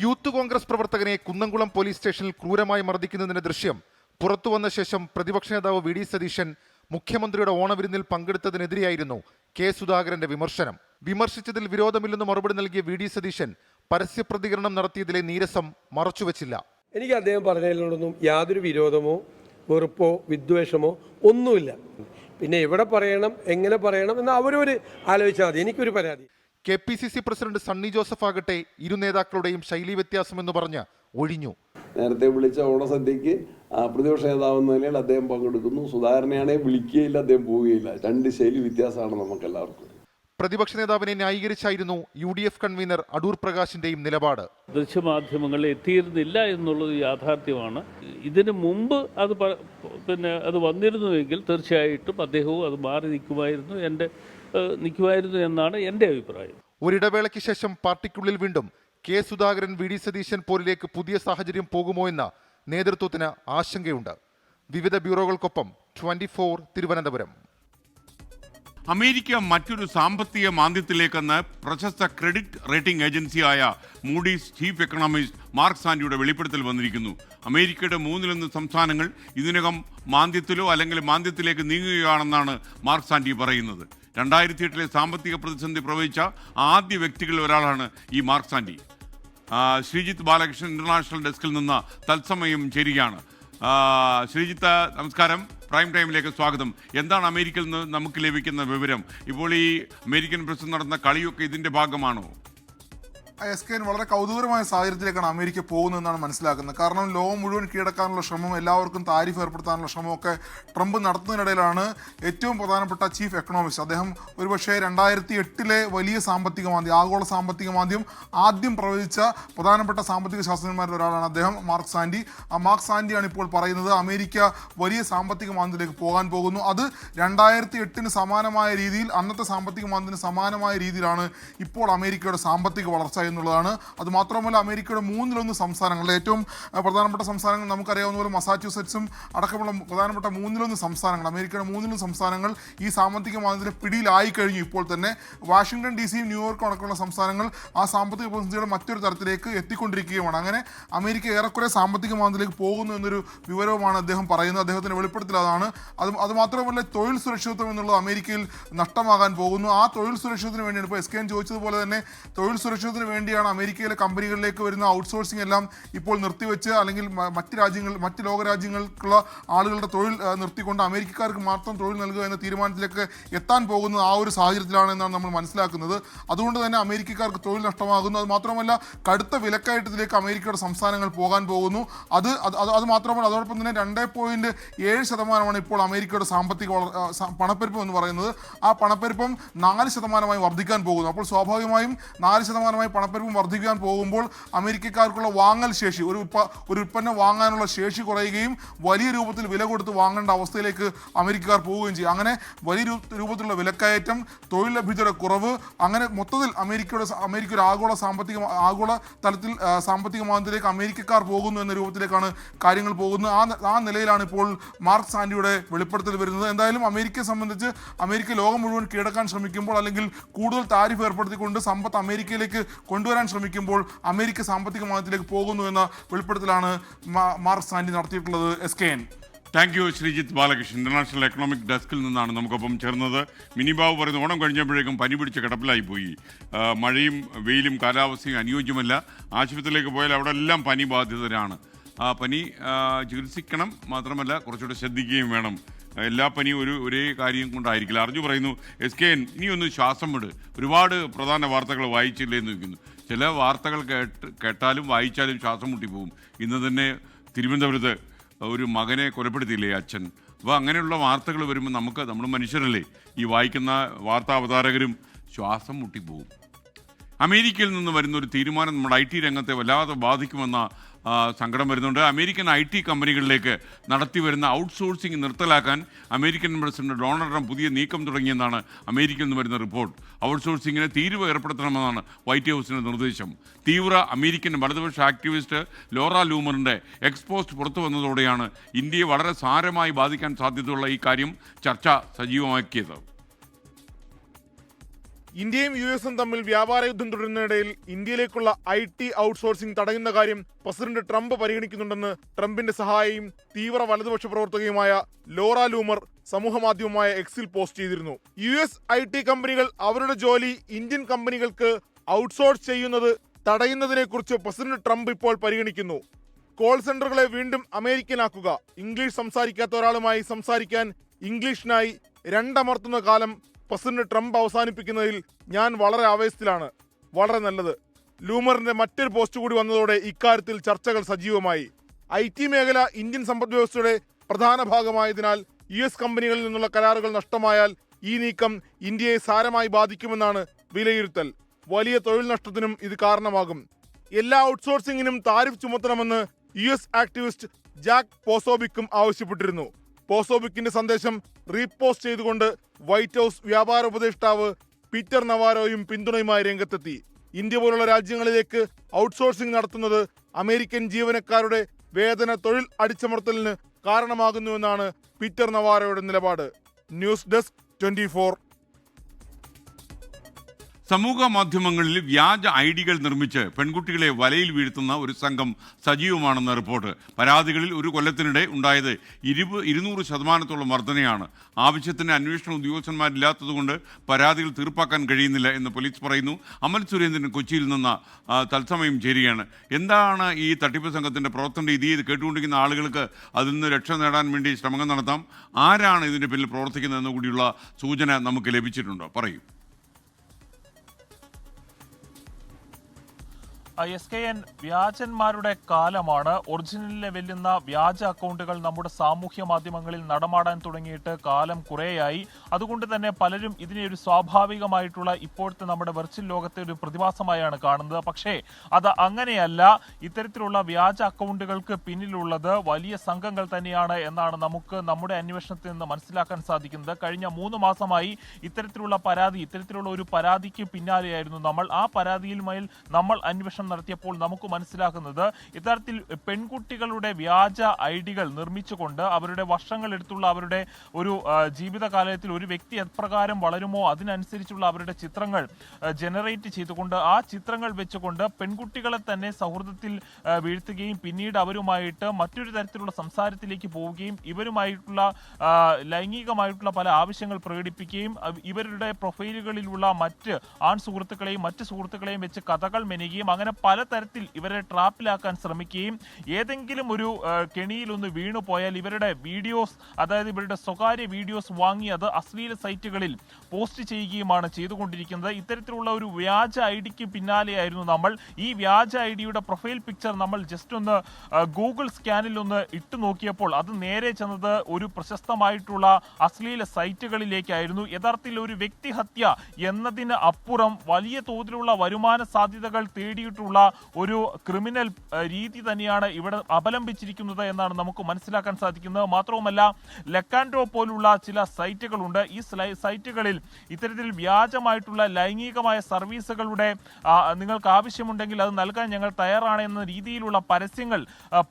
യൂത്ത് കോൺഗ്രസ് പ്രവർത്തകനെ കുന്നംകുളം പോലീസ് സ്റ്റേഷനിൽ ക്രൂരമായി മർദ്ദിക്കുന്നതിന്റെ ദൃശ്യം പുറത്തുവന്ന ശേഷം പ്രതിപക്ഷ നേതാവ് VD സതീശൻ മുഖ്യമന്ത്രിയുടെ ഓണവിരുന്നിൽ പങ്കെടുത്തതിനെതിരെയായിരുന്നു കെ സുധാകരന്റെ വിമർശനം. വിമർശിച്ചതിൽ വിരോധമില്ലെന്ന് മറുപടി നൽകിയ VD സതീശൻ പരസ്യ പ്രതികരണം നടത്തിയതിലെ നീരസം മറച്ചുവെച്ചില്ല. എനിക്ക് അദ്ദേഹം പറഞ്ഞതിലൊന്നും യാതൊരു വിരോധമോ വെറുപ്പോ വിദ്വേഷമോ ഒന്നുമില്ല. പിന്നെ എവിടെ പറയണം, എങ്ങനെ പറയണം എന്ന് അവരൊരു ആലോചിച്ചാൽ മതി. എനിക്കൊരു പരാതി. KPCC പ്രസിഡന്റ് സണ്ണി ജോസഫ് ആകട്ടെ ഇരു നേതാക്കളുടെയും ശൈലി വ്യത്യാസമെന്ന് പറഞ്ഞ് ഒഴിഞ്ഞു. നേരത്തെ വിളിച്ച ഓണസദ്യക്ക് പ്രതിപക്ഷ നേതാവെന്ന നിലയിൽ അദ്ദേഹം പങ്കെടുക്കുന്നു. സുധാകരനെയാണെങ്കിൽ വിളിക്കുകയില്ല, അദ്ദേഹം പോവുകയില്ല. രണ്ട് ശൈലി വ്യത്യാസമാണ് നമുക്ക് എല്ലാവർക്കും. പ്രതിപക്ഷ നേതാവിനെ ന്യായീകരിച്ചായിരുന്നു UDF കൺവീനർ അടൂർ പ്രകാശിന്റെയും നിലപാട്. ദൃശ്യമാധ്യമങ്ങളിൽ എത്തിയിരുന്നില്ല എന്നുള്ളത് യാഥാർത്ഥ്യമാണ്. ഇതിനു മുമ്പ് അത് വന്നിരുന്നുവെങ്കിൽ തീർച്ചയായിട്ടും അദ്ദേഹവും അത് മാറി നിൽക്കുമായിരുന്നു എന്നാണ് എൻ്റെ അഭിപ്രായം. ഒരിടവേളയ്ക്ക് ശേഷം പാർട്ടിക്കുള്ളിൽ വീണ്ടും കെ സുധാകരൻ VD സതീശൻ പോരിലേക്ക് പുതിയ സാഹചര്യം പോകുമോ എന്ന നേതൃത്വത്തിന് ആശങ്കയുണ്ട്. വിവിധ ബ്യൂറോകൾക്കൊപ്പം 24 തിരുവനന്തപുരം. അമേരിക്ക മറ്റൊരു സാമ്പത്തിക മാന്ദ്യത്തിലേക്കെന്ന് പ്രശസ്ത ക്രെഡിറ്റ് റേറ്റിംഗ് ഏജൻസിയായ മൂഡീസ് ചീഫ് എക്കണോമിസ്റ്റ് മാർക്ക് സാൻഡിയുടെ വെളിപ്പെടുത്തൽ വന്നിരിക്കുന്നു. അമേരിക്കയുടെ 3-1 സംസ്ഥാനങ്ങൾ ഇതിനകം മാന്ദ്യത്തിലോ അല്ലെങ്കിൽ മാന്ദ്യത്തിലേക്ക് നീങ്ങുകയാണെന്നാണ് മാർക്ക് സാൻഡി പറയുന്നത്. 2008 സാമ്പത്തിക പ്രതിസന്ധി പ്രവചിച്ച ആദ്യ വ്യക്തികളിൽ ഒരാളാണ് ഈ Mark Zandi. Sreejith Balakrishnan international ഡെസ്കിൽ നിന്ന് തത്സമയം ചേരുകയാണ്. ശ്രീജിത്ത്, നമസ്കാരം. പ്രൈം ടൈമിലേക്ക് സ്വാഗതം. എന്താണ് അമേരിക്കയിൽ നിന്ന് നമുക്ക് ലഭിക്കുന്ന വിവരം? ഇപ്പോൾ ഈ അമേരിക്കൻ പ്രസിഡന്റ് നടന്ന കളിയൊക്കെ ഇതിന്റെ ഭാഗമാണോ? SKN വളരെ കൗതുകരമായ സാഹചര്യത്തിലേക്കാണ് അമേരിക്ക പോകുന്നതെന്നാണ് മനസ്സിലാക്കുന്നത്. കാരണം ലോകം മുഴുവൻ കീഴടക്കാനുള്ള ശ്രമം, എല്ലാവർക്കും താരിഫ് ഏർപ്പെടുത്താനുള്ള ശ്രമമൊക്കെ ട്രംപ് നടത്തുന്നതിനിടയിലാണ് ഏറ്റവും പ്രധാനപ്പെട്ട ചീഫ് എക്കണോമിസ്റ്റ് അദ്ദേഹം ഒരുപക്ഷെ 2008 വലിയ സാമ്പത്തിക മാന്ദ്യം, ആഗോള സാമ്പത്തിക മാന്ദ്യം ആദ്യം പ്രവചിച്ച പ്രധാനപ്പെട്ട സാമ്പത്തിക ശാസ്ത്രജ്ഞന്മാരിൽ ഒരാളാണ് അദ്ദേഹം, മാർക്ക് സാൻഡി. ആ മാർക്ക് സാൻഡിയാണ് ഇപ്പോൾ പറയുന്നത് അമേരിക്ക വലിയ സാമ്പത്തിക മാന്ദ്യത്തിലേക്ക് പോകാൻ പോകുന്നു. അത് 2008 സമാനമായ രീതിയിൽ, അന്നത്തെ സാമ്പത്തിക മാന്ദ്യത്തിന് സമാനമായ രീതിയിലാണ് ഇപ്പോൾ അമേരിക്കയുടെ സാമ്പത്തിക വളർച്ച എന്നുള്ളതാണ്. അത് മാത്രമല്ല അമേരിക്കയുടെ 3-1 സംസ്ഥാനങ്ങളിൽ ഏറ്റവും പ്രധാനപ്പെട്ട സംസ്ഥാനങ്ങൾ നമുക്കറിയാവുന്ന പോലെ മസാച്യൂസെറ്റ്സും അടക്കമുള്ള പ്രധാനപ്പെട്ട 3-1 സംസ്ഥാനങ്ങൾ, അമേരിക്കയുടെ 3-1 സംസ്ഥാനങ്ങൾ ഈ സാമ്പത്തിക മാന്ദ്യത്തിന്റെ പിടിയിലായി കഴിഞ്ഞു. ഇപ്പോൾ തന്നെ വാഷിംഗ്ടൺ DC, ന്യൂയോർക്ക് അടക്കമുള്ള സംസ്ഥാനങ്ങൾ ആ സാമ്പത്തിക പ്രതിസന്ധിയുടെ മറ്റൊരു തരത്തിലേക്ക് എത്തിക്കൊണ്ടിരിക്കുകയുമാണ്. അങ്ങനെ അമേരിക്ക ഏറെക്കുറെ സാമ്പത്തിക മാന്ദ്യത്തിലേക്ക് പോകുന്നു എന്നൊരു വിവരവുമാണ് അദ്ദേഹം പറയുന്നത്. അദ്ദേഹത്തിന്റെ വെളിപ്പെടുത്തൽ അതാണ്. അത് മാത്രമല്ല തൊഴിൽ സുരക്ഷിതത്വം എന്നുള്ളത് അമേരിക്കയിൽ നഷ്ടമാകാൻ പോകുന്നു. ആ തൊഴിൽ സുരക്ഷിതത്തിന് വേണ്ടിയാണ് ഇപ്പോൾ SKN ചോദിച്ചതുപോലെ തന്നെ തൊഴിൽ സുരക്ഷിതത്തിന് വേണ്ടിയാണ് അമേരിക്കയിലെ കമ്പനികളിലേക്ക് വരുന്ന ഔട്ട്സോഴ്സിംഗ് എല്ലാം ഇപ്പോൾ നിർത്തിവെച്ച്, അല്ലെങ്കിൽ മറ്റ് ലോകരാജ്യങ്ങൾക്കുള്ള ആളുകളുടെ തൊഴിൽ നിർത്തിക്കൊണ്ട് അമേരിക്കക്കാർക്ക് മാത്രം തൊഴിൽ നൽകുക എന്ന തീരുമാനത്തിലേക്ക് എത്താൻ പോകുന്നത് ആ ഒരു സാഹചര്യത്തിലാണ് എന്നാണ് നമ്മൾ മനസ്സിലാക്കുന്നത്. അതുകൊണ്ട് തന്നെ അമേരിക്കക്കാർക്ക് തൊഴിൽ നഷ്ടമാകുന്നു. അത് മാത്രമല്ല കടുത്ത വിലക്കയറ്റത്തിലേക്ക് അമേരിക്കയുടെ സംസ്ഥാനങ്ങൾ പോകാൻ പോകുന്നു. അത് മാത്രമല്ല അതോടൊപ്പം തന്നെ 2.7% ഇപ്പോൾ അമേരിക്കയുടെ സാമ്പത്തിക പണപ്പെരുപ്പം എന്ന് പറയുന്നത്. ആ പണപ്പെരുപ്പം 4% വർദ്ധിക്കാൻ പോകുന്നു. അപ്പോൾ സ്വാഭാവികമായും 4% പണപ്പെരുപ്പം വർദ്ധിക്കാൻ പോകുമ്പോൾ അമേരിക്കക്കാർക്കുള്ള വാങ്ങൽ ശേഷി, ഒരു ഉൽപ്പന്നം വാങ്ങാനുള്ള ശേഷി കുറയുകയും വലിയ രൂപത്തിൽ വില കൊടുത്ത് വാങ്ങേണ്ട അവസ്ഥയിലേക്ക് അമേരിക്കക്കാർ പോവുകയും ചെയ്യും. അങ്ങനെ വലിയ രൂപത്തിലുള്ള വിലക്കയറ്റം, തൊഴിൽ ലഭ്യതയുടെ കുറവ്, അങ്ങനെ മൊത്തത്തിൽ അമേരിക്ക ഒരു ആഗോള തലത്തിൽ സാമ്പത്തിക മാന്ദ്യത്തിലേക്ക് അമേരിക്കക്കാർ പോകുന്നു എന്ന രൂപത്തിലേക്കാണ് കാര്യങ്ങൾ പോകുന്നത്. ആ നിലയിലാണ് ഇപ്പോൾ മാർക്ക് സാൻഡിയുടെ വെളിപ്പെടുത്തൽ വരുന്നത്. എന്തായാലും അമേരിക്കയെ സംബന്ധിച്ച് അമേരിക്ക ലോകം മുഴുവൻ കീഴടക്കാൻ ശ്രമിക്കുമ്പോൾ, അല്ലെങ്കിൽ കൂടുതൽ താരിഫ് ഏർപ്പെടുത്തിക്കൊണ്ട് സമ്പത്ത് അമേരിക്കയിലേക്ക് കൊണ്ടുവരാൻ ശ്രമിക്കുമ്പോൾ അമേരിക്ക സാമ്പത്തിക മാന്ദ്യത്തിലേക്ക് പോകുന്നു എന്ന വെളിപ്പെടുത്തലാണ് മാർക്ക് സാൻഡി നടത്തിയിട്ടുള്ളത്. SKN. Thank you Sreejith Balakrishnan. International economic ഡെസ്കിൽ നിന്നാണ് നമുക്കൊപ്പം ചേർന്നത്. മിനിബാബു പറയുന്നത് ഓണം കഴിഞ്ഞപ്പോഴേക്കും പനി പിടിച്ച് കിടപ്പിലായി പോയി. മഴയും വെയിലും കാലാവസ്ഥയും അനുയോജ്യമല്ല. ആശുപത്രിയിലേക്ക് പോയാൽ അവിടെ എല്ലാം പനി ബാധിതരാണ്. ആ പനി ചികിത്സിക്കണം, മാത്രമല്ല കുറച്ചുകൂടെ ശ്രദ്ധിക്കുകയും വേണം. എല്ലാ പനിയും ഒരേ കാര്യം കൊണ്ടായിരിക്കില്ല. അർജു പറയുന്നു SKN ഇനിയൊന്ന് ശ്വാസം വിട്, ഒരുപാട് പ്രധാന വാർത്തകൾ വായിച്ചില്ലേന്ന് ചോദിക്കുന്നു. ചില വാർത്തകൾ കേട്ടാലും വായിച്ചാലും ശ്വാസം മുട്ടിപ്പോവും. ഇന്ന് തന്നെ തിരുവനന്തപുരത്ത് ഒരു മകനെ കൊലപ്പെടുത്തിയില്ലേ അച്ഛൻ. അപ്പോൾ അങ്ങനെയുള്ള വാർത്തകൾ വരുമ്പോൾ നമ്മൾ മനുഷ്യരല്ലേ, ഈ വായിക്കുന്ന വാർത്താ അവതാരകരും ശ്വാസം മുട്ടിപ്പോവും. അമേരിക്കയിൽ നിന്ന് വരുന്ന ഒരു തീരുമാനം നമ്മുടെ IT രംഗത്തെ വല്ലാതെ ബാധിക്കുമെന്ന സങ്കടം വരുന്നുണ്ട്. അമേരിക്കൻ IT കമ്പനികളിലേക്ക് നടത്തി വരുന്ന ഔട്ട്സോഴ്സിംഗ് നിർത്തലാക്കാൻ അമേരിക്കൻ പ്രസിഡന്റ് ഡൊണാൾഡ് ട്രംപ് പുതിയ നീക്കം തുടങ്ങിയെന്നാണ് അമേരിക്കയിൽ നിന്ന് വരുന്ന റിപ്പോർട്ട്. ഔട്ട്സോഴ്സിങ്ങിന് തീരുവ ഏർപ്പെടുത്തണമെന്നാണ് വൈറ്റ് ഹൗസിൻ്റെ നിർദ്ദേശം. തീവ്ര അമേരിക്കൻ വലതുപക്ഷ ആക്ടിവിസ്റ്റ് ലോറ ലൂമറിൻ്റെ എക്സ്പോസ്റ്റ് പുറത്തു വന്നതോടെയാണ് ഇന്ത്യയെ വളരെ സാരമായി ബാധിക്കാൻ സാധ്യതയുള്ള ഈ കാര്യം ചർച്ച സജീവമാക്കിയത്. ഇന്ത്യയും US തമ്മിൽ വ്യാപാര യുദ്ധം തുടരുന്നതിനിടയിൽ ഇന്ത്യയിലേക്കുള്ള IT ഔട്ട്സോഴ്സിംഗ് തടയുന്ന കാര്യം പ്രസിഡന്റ് ട്രംപ് പരിഗണിക്കുന്നുണ്ടെന്ന് ട്രംപിന്റെ സഹായിയും തീവ്ര വലതുപക്ഷ പ്രവർത്തകയുമായ ലോറ ലൂമർ സമൂഹമാധ്യമമായ Xൽ പോസ്റ്റ് ചെയ്തിരുന്നു. US IT കമ്പനികൾ അവരുടെ ജോലി ഇന്ത്യൻ കമ്പനികൾക്ക് ഔട്ട്സോഴ്സ് ചെയ്യുന്നത് തടയുന്നതിനെക്കുറിച്ച് പ്രസിഡന്റ് ട്രംപ് ഇപ്പോൾ പരിഗണിക്കുന്നു. കോൾ സെന്ററുകളെ വീണ്ടും അമേരിക്കനാക്കുക, ഇംഗ്ലീഷ് സംസാരിക്കാത്ത ഒരാളുമായി സംസാരിക്കാൻ ഇംഗ്ലീഷിനായി രണ്ടമർത്തുന്ന കാലം പ്രസിഡന്റ് ട്രംപ് അവസാനിപ്പിക്കുന്നതിൽ ഞാൻ വളരെ ആവേശത്തിലാണ്. വളരെ നല്ലത്. ലൂമറിന്റെ മറ്റൊരു പോസ്റ്റ് കൂടി വന്നതോടെ ഇക്കാര്യത്തിൽ ചർച്ചകൾ സജീവമായി. IT മേഖല ഇന്ത്യൻ സമ്പദ് വ്യവസ്ഥയുടെ പ്രധാന ഭാഗമായതിനാൽ US കമ്പനികളിൽ നിന്നുള്ള കരാറുകൾ നഷ്ടമായാൽ ഈ നീക്കം ഇന്ത്യയെ സാരമായി ബാധിക്കുമെന്നാണ് വിലയിരുത്തൽ. വലിയ തൊഴിൽ നഷ്ടത്തിനും ഇത് കാരണമാകും. എല്ലാ ഔട്ട്സോഴ്സിംഗിനും താരിഫ് ചുമത്തണമെന്ന് US ആക്ടിവിസ്റ്റ് ജാക്ക് പോസോബിക്കും ആവശ്യപ്പെട്ടിരുന്നു. പോസോബിക്കിന്റെ സന്ദേശം റീപോസ്റ്റ് ചെയ്തുകൊണ്ട് വൈറ്റ് ഹൗസ് വ്യാപാര ഉപദേഷ്ടാവ് പീറ്റർ നവാരോയും പിന്തുണയുമായി രംഗത്തെത്തി. ഇന്ത്യ പോലുള്ള രാജ്യങ്ങളിലേക്ക് ഔട്ട്സോഴ്സിംഗ് നടത്തുന്നത് അമേരിക്കൻ ജീവനക്കാരുടെ വേതന തൊഴിൽ അടിച്ചമർത്തലിന് കാരണമാകുന്നുവെന്നാണ് പീറ്റർ നവാരോയുടെ നിലപാട്. News desk 24. സമൂഹ മാധ്യമങ്ങളിൽ വ്യാജ ഐഡികൾ നിർമ്മിച്ച് പെൺകുട്ടികളെ വലയിൽ വീഴ്ത്തുന്ന ഒരു സംഘം സജീവമാണെന്ന റിപ്പോർട്ട്. പരാതികളിൽ ഒരു കൊല്ലത്തിനിടെ ഉണ്ടായത് 200% വർധനയാണ്. ആവശ്യത്തിന് അന്വേഷണ ഉദ്യോഗസ്ഥന്മാരില്ലാത്തതുകൊണ്ട് പരാതികൾ തീർപ്പാക്കാൻ കഴിയുന്നില്ല എന്ന് പോലീസ് പറയുന്നു. അമൽ സുരേന്ദ്രൻ കൊച്ചിയിൽ നിന്ന് തത്സമയം ചേരുകയാണ്. എന്താണ് ഈ തട്ടിപ്പ് സംഘത്തിൻ്റെ പ്രവർത്തന രീതി? ഇത് കേട്ടുകൊണ്ടിരിക്കുന്ന ആളുകൾക്ക് അതിൽ നിന്ന് രക്ഷ നേടാൻ വേണ്ടി ശ്രമങ്ങൾ നടത്താം. ആരാണ് ഇതിൻ്റെ പിന്നിൽ പ്രവർത്തിക്കുന്നതെന്ന് കൂടിയുള്ള സൂചന നമുക്ക് ലഭിച്ചിട്ടുണ്ടോ? പറയൂ. SKN വ്യാജന്മാരുടെ കാലമാണ്. ഒറിജിനലിനെ വെല്ലുന്ന വ്യാജ അക്കൗണ്ടുകൾ നമ്മുടെ സാമൂഹ്യ മാധ്യമങ്ങളിൽ നടമാടാൻ തുടങ്ങിയിട്ട് കാലം കുറേയായി. അതുകൊണ്ട് തന്നെ പലരും ഇതിനെ ഒരു സ്വാഭാവികമായിട്ടുള്ള ഇപ്പോഴത്തെ നമ്മുടെ വെർച്വൽ ലോകത്തെ ഒരു പ്രതിഭാസമായാണ് കാണുന്നത്. പക്ഷേ അത് അങ്ങനെയല്ല. ഇത്തരത്തിലുള്ള വ്യാജ അക്കൗണ്ടുകൾക്ക് പിന്നിലുള്ളത് വലിയ സംഘങ്ങൾ തന്നെയാണ് എന്നാണ് നമുക്ക് നമ്മുടെ അന്വേഷണത്തിൽ നിന്ന് മനസ്സിലാക്കാൻ സാധിക്കുന്നത്. കഴിഞ്ഞ 3 മാസമായി ഇത്തരത്തിലുള്ള ഒരു പരാതിക്ക് പിന്നാലെയായിരുന്നു നമ്മൾ. ആ പരാതിയിൽ മേൽ നമ്മൾ അന്വേഷണം നടത്തിയപ്പോൾ നമുക്ക് മനസ്സിലാക്കുന്നത് ഇത്തരത്തിൽ പെൺകുട്ടികളുടെ വ്യാജ ഐഡികൾ നിർമ്മിച്ചുകൊണ്ട് അവരുടെ വർഷങ്ങളെടുത്തുള്ള അവരുടെ ഒരു ജീവിതകാലത്തിൽ ഒരു വ്യക്തി എപ്രകാരം വളരുമോ അതിനനുസരിച്ചുള്ള അവരുടെ ചിത്രങ്ങൾ ജനറേറ്റ് ചെയ്തുകൊണ്ട് ആ ചിത്രങ്ങൾ വെച്ചുകൊണ്ട് പെൺകുട്ടികളെ തന്നെ സൗഹൃദത്തിൽ വീഴ്ത്തുകയും പിന്നീട് അവരുമായിട്ട് മറ്റൊരു തരത്തിലുള്ള സംസാരത്തിലേക്ക് പോവുകയും ഇവരുമായിട്ടുള്ള ലൈംഗികമായിട്ടുള്ള പല ആവശ്യങ്ങൾ പ്രകടിപ്പിക്കുകയും ഇവരുടെ പ്രൊഫൈലുകളിലുള്ള മറ്റ് ആൺ സുഹൃത്തുക്കളെയും മറ്റ് സുഹൃത്തുക്കളെയും വെച്ച് കഥകൾ മെനയുകയും അങ്ങനെ പലതരത്തിൽ ഇവരെ ട്രാപ്പിലാക്കാൻ ശ്രമിക്കുകയും ഏതെങ്കിലും ഒരു കെണിയിലൊന്ന് വീണു പോയാൽ ഇവരുടെ വീഡിയോസ്, അതായത് ഇവരുടെ സ്വകാര്യ വീഡിയോസ് വാങ്ങി അത് അശ്ലീല സൈറ്റുകളിൽ പോസ്റ്റ് ചെയ്യുകയുമാണ് ചെയ്തുകൊണ്ടിരിക്കുന്നത്. ഇത്തരത്തിലുള്ള ഒരു വ്യാജ ഐഡിക്ക് പിന്നാലെയായിരുന്നു നമ്മൾ. ഈ വ്യാജ ഐഡിയുടെ പ്രൊഫൈൽ പിക്ചർ നമ്മൾ ജസ്റ്റ് ഒന്ന് ഗൂഗിൾ സ്കാനിൽ ഒന്ന് ഇട്ടു നോക്കിയപ്പോൾ അത് നേരെ ചെന്നത് ഒരു പ്രശസ്തമായിട്ടുള്ള അശ്ലീല സൈറ്റുകളിലേക്കായിരുന്നു. യഥാർത്ഥത്തിൽ ഒരു വ്യക്തിഹത്യ എന്നതിന് അപ്പുറം വലിയ തോതിലുള്ള വരുമാന സാധ്യതകൾ തേടിയിട്ടുള്ള ഒരു ക്രിമിനൽ രീതി തന്നെയാണ് ഇവിടെ അവലംബിച്ചിരിക്കുന്നത് എന്നാണ് നമുക്ക് മനസ്സിലാക്കാൻ സാധിക്കുന്നത്. മാത്രവുമല്ല, ലെക്കാൻഡോ പോലുള്ള ചില സൈറ്റുകളുണ്ട്. ഈ സൈറ്റുകളിൽ ഇത്തരത്തിൽ വ്യാജമായിട്ടുള്ള ലൈംഗികമായ സർവീസുകളുടെ നിങ്ങൾക്ക് ആവശ്യമുണ്ടെങ്കിൽ അത് നൽകാൻ ഞങ്ങൾ തയ്യാറാണ് എന്ന രീതിയിലുള്ള പരസ്യങ്ങൾ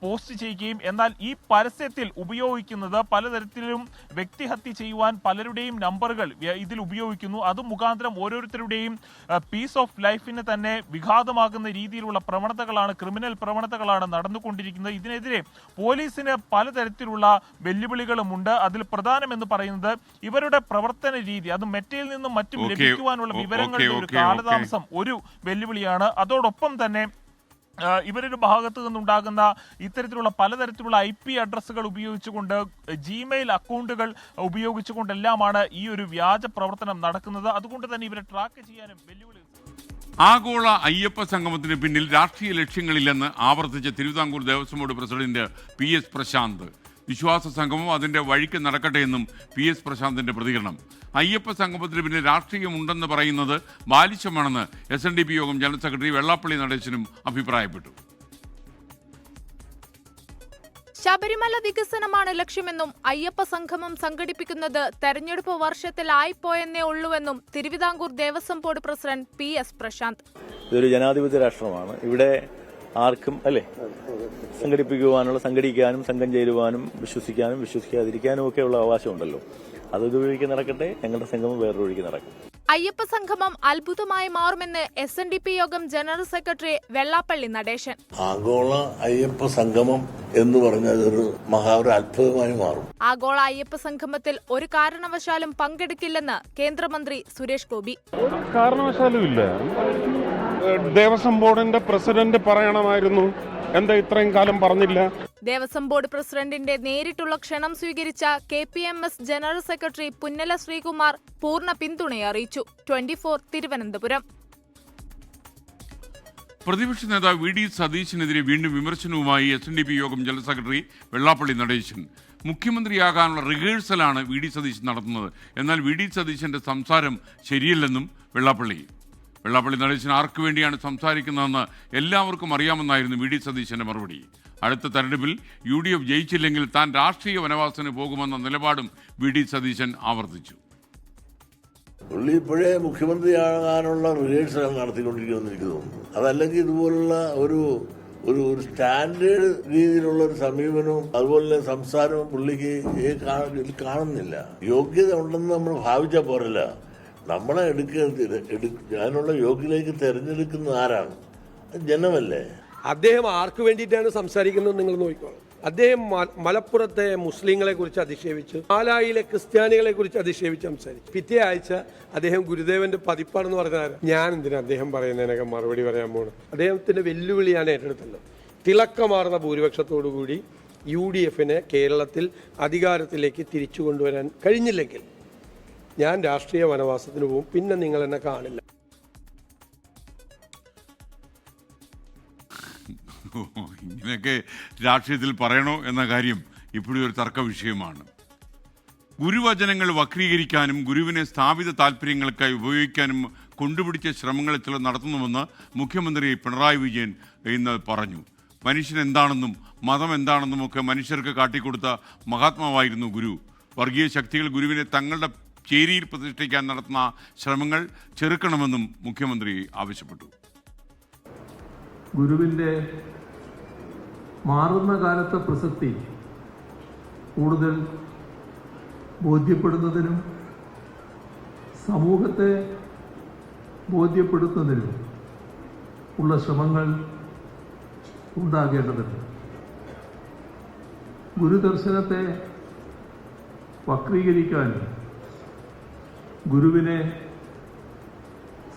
പോസ്റ്റ് ചെയ്യുകയും, എന്നാൽ ഈ പരസ്യത്തിൽ ഉപയോഗിക്കുന്നത് പലതരത്തിലും വ്യക്തിഹത്യ ചെയ്യുവാൻ പലരുടെയും നമ്പറുകൾ ഇതിൽ ഉപയോഗിക്കുന്നു. അത് മുഖാന്തരം ഓരോരുത്തരുടെയും പീസ് ഓഫ് ലൈഫിന് തന്നെ വിഘാതമാകുന്ന രീതിയിലുള്ള പ്രവണതകളാണ്, ക്രിമിനൽ പ്രവണതകളാണ് നടന്നുകൊണ്ടിരിക്കുന്നത്. ഇതിനെതിരെ പോലീസിന് പലതരത്തിലുള്ള വെല്ലുവിളികളുമുണ്ട്. അതിൽ പ്രധാനമെന്ന് പറയുന്നത് ഇവരുടെ പ്രവർത്തന രീതി, അത് മെറ്റയിൽ നിന്നും മറ്റും ലഭിക്കുവാനുള്ള വിവരങ്ങളുടെ ഒരു കാലതാമസം ഒരു വെല്ലുവിളിയാണ്. അതോടൊപ്പം തന്നെ ഇവരുടെ ഭാഗത്തു നിന്നുണ്ടാകുന്ന ഇത്തരത്തിലുള്ള പലതരത്തിലുള്ള IP അഡ്രസ്സുകൾ ഉപയോഗിച്ചുകൊണ്ട്, ജിമെയിൽ അക്കൗണ്ടുകൾ ഉപയോഗിച്ചുകൊണ്ടെല്ലാമാണ് ഈ ഒരു വ്യാജ പ്രവർത്തനം നടക്കുന്നത്. അതുകൊണ്ട് തന്നെ ഇവരെ ട്രാക്ക് ചെയ്യാനും വെല്ലുവിളി. ആഗോള അയ്യപ്പ സംഗമത്തിന് പിന്നിൽ രാഷ്ട്രീയ ലക്ഷ്യങ്ങളില്ലെന്ന് ആവർത്തിച്ച Travancore Devaswom board president PS Prasanth. വിശ്വാസ സംഗമം അതിന്റെ വഴിക്ക് നടക്കട്ടെ എന്നും PS പ്രശാന്തിന്റെ പ്രതികരണം. അയ്യപ്പ സംഗമത്തിന് പിന്നിൽ രാഷ്ട്രീയമുണ്ടെന്ന് പറയുന്നത് ബാലിശമാണെന്ന് SNDP യോഗം ജനറൽ സെക്രട്ടറി വെള്ളാപ്പള്ളി നടേശനും അഭിപ്രായപ്പെട്ടു. ശബരിമല വികസനമാണ് ലക്ഷ്യമെന്നും അയ്യപ്പ സംഗമം സംഘടിപ്പിക്കുന്നത് തെരഞ്ഞെടുപ്പ് വർഷത്തിലായിപ്പോയെന്നേ ഉള്ളൂവെന്നും Travancore Devaswom board president PS Prasanth. ഇതൊരു ജനാധിപത്യ രാഷ്ട്രമാണ്. ഇവിടെ ആർക്കും സംഘടിക്കാനും സംഘം ചേരുവാനും വിശ്വസിക്കാനും വിശ്വസിക്കാതിരിക്കാനും ഒക്കെയുള്ള അവകാശമുണ്ടല്ലോ. അതൊരു വഴിക്ക് നടക്കട്ടെ, ഞങ്ങളുടെ സംഗമം വേറൊരു വഴിക്ക് നടക്കും. അയ്യപ്പ സംഗമം അത്ഭുതമായി മാറുമെന്ന് SNDP യോഗം ജനറൽ സെക്രട്ടറി വെള്ളാപ്പള്ളി നടേശൻ. ആഗോള അയ്യപ്പ സംഗമം എന്ന് പറഞ്ഞാൽ ഒരു അത്ഭുതമായി മാറും. ആഗോള അയ്യപ്പ സംഗമത്തിൽ ഒരു കാരണവശാലും പങ്കെടുക്കില്ലെന്ന് കേന്ദ്രമന്ത്രി സുരേഷ് ഗോപി. കാരണവശാലും ഇല്ല. ദേവസ്വം ബോർഡിന്റെ പ്രസിഡന്റ് പറയണമായിരുന്നു, എന്താ ഇത്രയും കാലം പറഞ്ഞില്ല? ദേവസ്വം ബോർഡ് പ്രസിഡന്റിന്റെ നേരിട്ടുള്ള ക്ഷണം സ്വീകരിച്ച KPMS general secretary Punnala Sreekumar പൂർണ്ണ പിന്തുണയെ അറിയിച്ചു. 24 തിരുവനന്തപുരം. പ്രതിപക്ഷ നേതാവ് VD സതീശനെതിരെ വീണ്ടും വിമർശനവുമായി SNDP യോഗം ജനറൽ സെക്രട്ടറി വെള്ളാപ്പള്ളി നടേശൻ. മുഖ്യമന്ത്രിയാകാനുള്ള റിഹേഴ്സലാണ് VD സതീശൻ നടത്തുന്നത്. എന്നാൽ VD സതീശന്റെ സംസാരം ശരിയല്ലെന്നും വെള്ളാപ്പള്ളി നടേശൻ ആർക്കു വേണ്ടിയാണ് സംസാരിക്കുന്നതെന്ന് എല്ലാവർക്കും അറിയാമെന്നായിരുന്നു VD സതീശന്റെ മറുപടി. അടുത്ത തെരഞ്ഞെടുപ്പിൽ UDF ജയിച്ചില്ലെങ്കിൽ താൻ രാഷ്ട്രീയ വനവാസത്തിന് പോകുമെന്ന നിലപാടും VD സതീശൻ ആവർത്തിച്ചു. പുള്ളി ഇപ്പോഴേ മുഖ്യമന്ത്രിയാകാനുള്ള റിഹേഴ്സൽ നടത്തിക്കൊണ്ടിരിക്കുമെന്ന് എനിക്ക് തോന്നുന്നു. അതല്ലെങ്കിൽ ഇതുപോലുള്ള ഒരു സ്റ്റാൻഡേർഡ് രീതിയിലുള്ള ഒരു സമീപനവും അതുപോലെ സംസാരവും പുള്ളിക്ക് കാണുന്നില്ല. യോഗ്യത ഉണ്ടെന്ന് നമ്മൾ ഭാവിച്ചാൽ പോരല്ല. നമ്മളെ അതിനുള്ള യോഗ്യതയിലേക്ക് തെരഞ്ഞെടുക്കുന്ന ആരാണ്? ജനമല്ലേ. അദ്ദേഹം ആർക്ക് വേണ്ടിയിട്ടാണ് സംസാരിക്കുന്നത് നിങ്ങൾ നോക്കിക്കോളൂ. അദ്ദേഹം മലപ്പുറത്തെ മുസ്ലിങ്ങളെ കുറിച്ച് അധിക്ഷേപിച്ച്, പാലായിലെ ക്രിസ്ത്യാനികളെ കുറിച്ച് അധിക്ഷേപിച്ച് സംസാരിച്ചു. പിറ്റേ ആഴ്ച അദ്ദേഹം ഗുരുദേവന്റെ പതിപ്പാണെന്ന് പറഞ്ഞാൽ ഞാൻ എന്തിനാ അദ്ദേഹം പറയുന്നതിനൊക്കെ മറുപടി പറയാൻ പോകണം? അദ്ദേഹത്തിന്റെ വെല്ലുവിളിയാണ് ഏറ്റെടുത്തത്. തിളക്കമാർന്ന ഭൂരിപക്ഷത്തോടുകൂടി UDFനെ കേരളത്തിൽ അധികാരത്തിലേക്ക് തിരിച്ചു കൊണ്ടുവരാൻ കഴിഞ്ഞില്ലെങ്കിൽ ഞാൻ രാഷ്ട്രീയ വനവാസത്തിന് പോകും. പിന്നെ നിങ്ങൾ എന്നെ കാണില്ല. ഇങ്ങനെയൊക്കെ രാഷ്ട്രീയത്തിൽ പറയണോ എന്ന കാര്യം ഇപ്പോഴും ഒരു തർക്ക വിഷയമാണ്. ഗുരുവചനങ്ങൾ വക്രീകരിക്കാനും ഗുരുവിനെ സ്ഥാപിത താല്പര്യങ്ങൾക്കായി ഉപയോഗിക്കാനും കൊണ്ടുപിടിച്ച ശ്രമങ്ങൾ ചിലർ നടത്തുന്നുവെന്ന് മുഖ്യമന്ത്രി പിണറായി വിജയൻ ഇന്ന് പറഞ്ഞു. മനുഷ്യൻ എന്താണെന്നും മതം എന്താണെന്നും ഒക്കെ മനുഷ്യർക്ക് കാട്ടിക്കൊടുത്ത മഹാത്മാവായിരുന്നു ഗുരു. വർഗീയ ശക്തികൾ ഗുരുവിനെ തങ്ങളുടെ ചേരിയിൽ പ്രതിഷ്ഠിക്കാൻ നടത്തുന്ന ശ്രമങ്ങൾ ചെറുക്കണമെന്നും മുഖ്യമന്ത്രി ആവശ്യപ്പെട്ടു. ഗുരുവിൻ്റെ മാറുന്ന കാലത്തെ പ്രസക്തി കൂടുതൽ ബോധ്യപ്പെടുന്നതിനും സമൂഹത്തെ ബോധ്യപ്പെടുത്തുന്നതിനും ഉള്ള ശ്രമങ്ങൾ ഉണ്ടാകേണ്ടതുണ്ട്. ഗുരുദർശനത്തെ വക്രീകരിക്കാനും ഗുരുവിനെ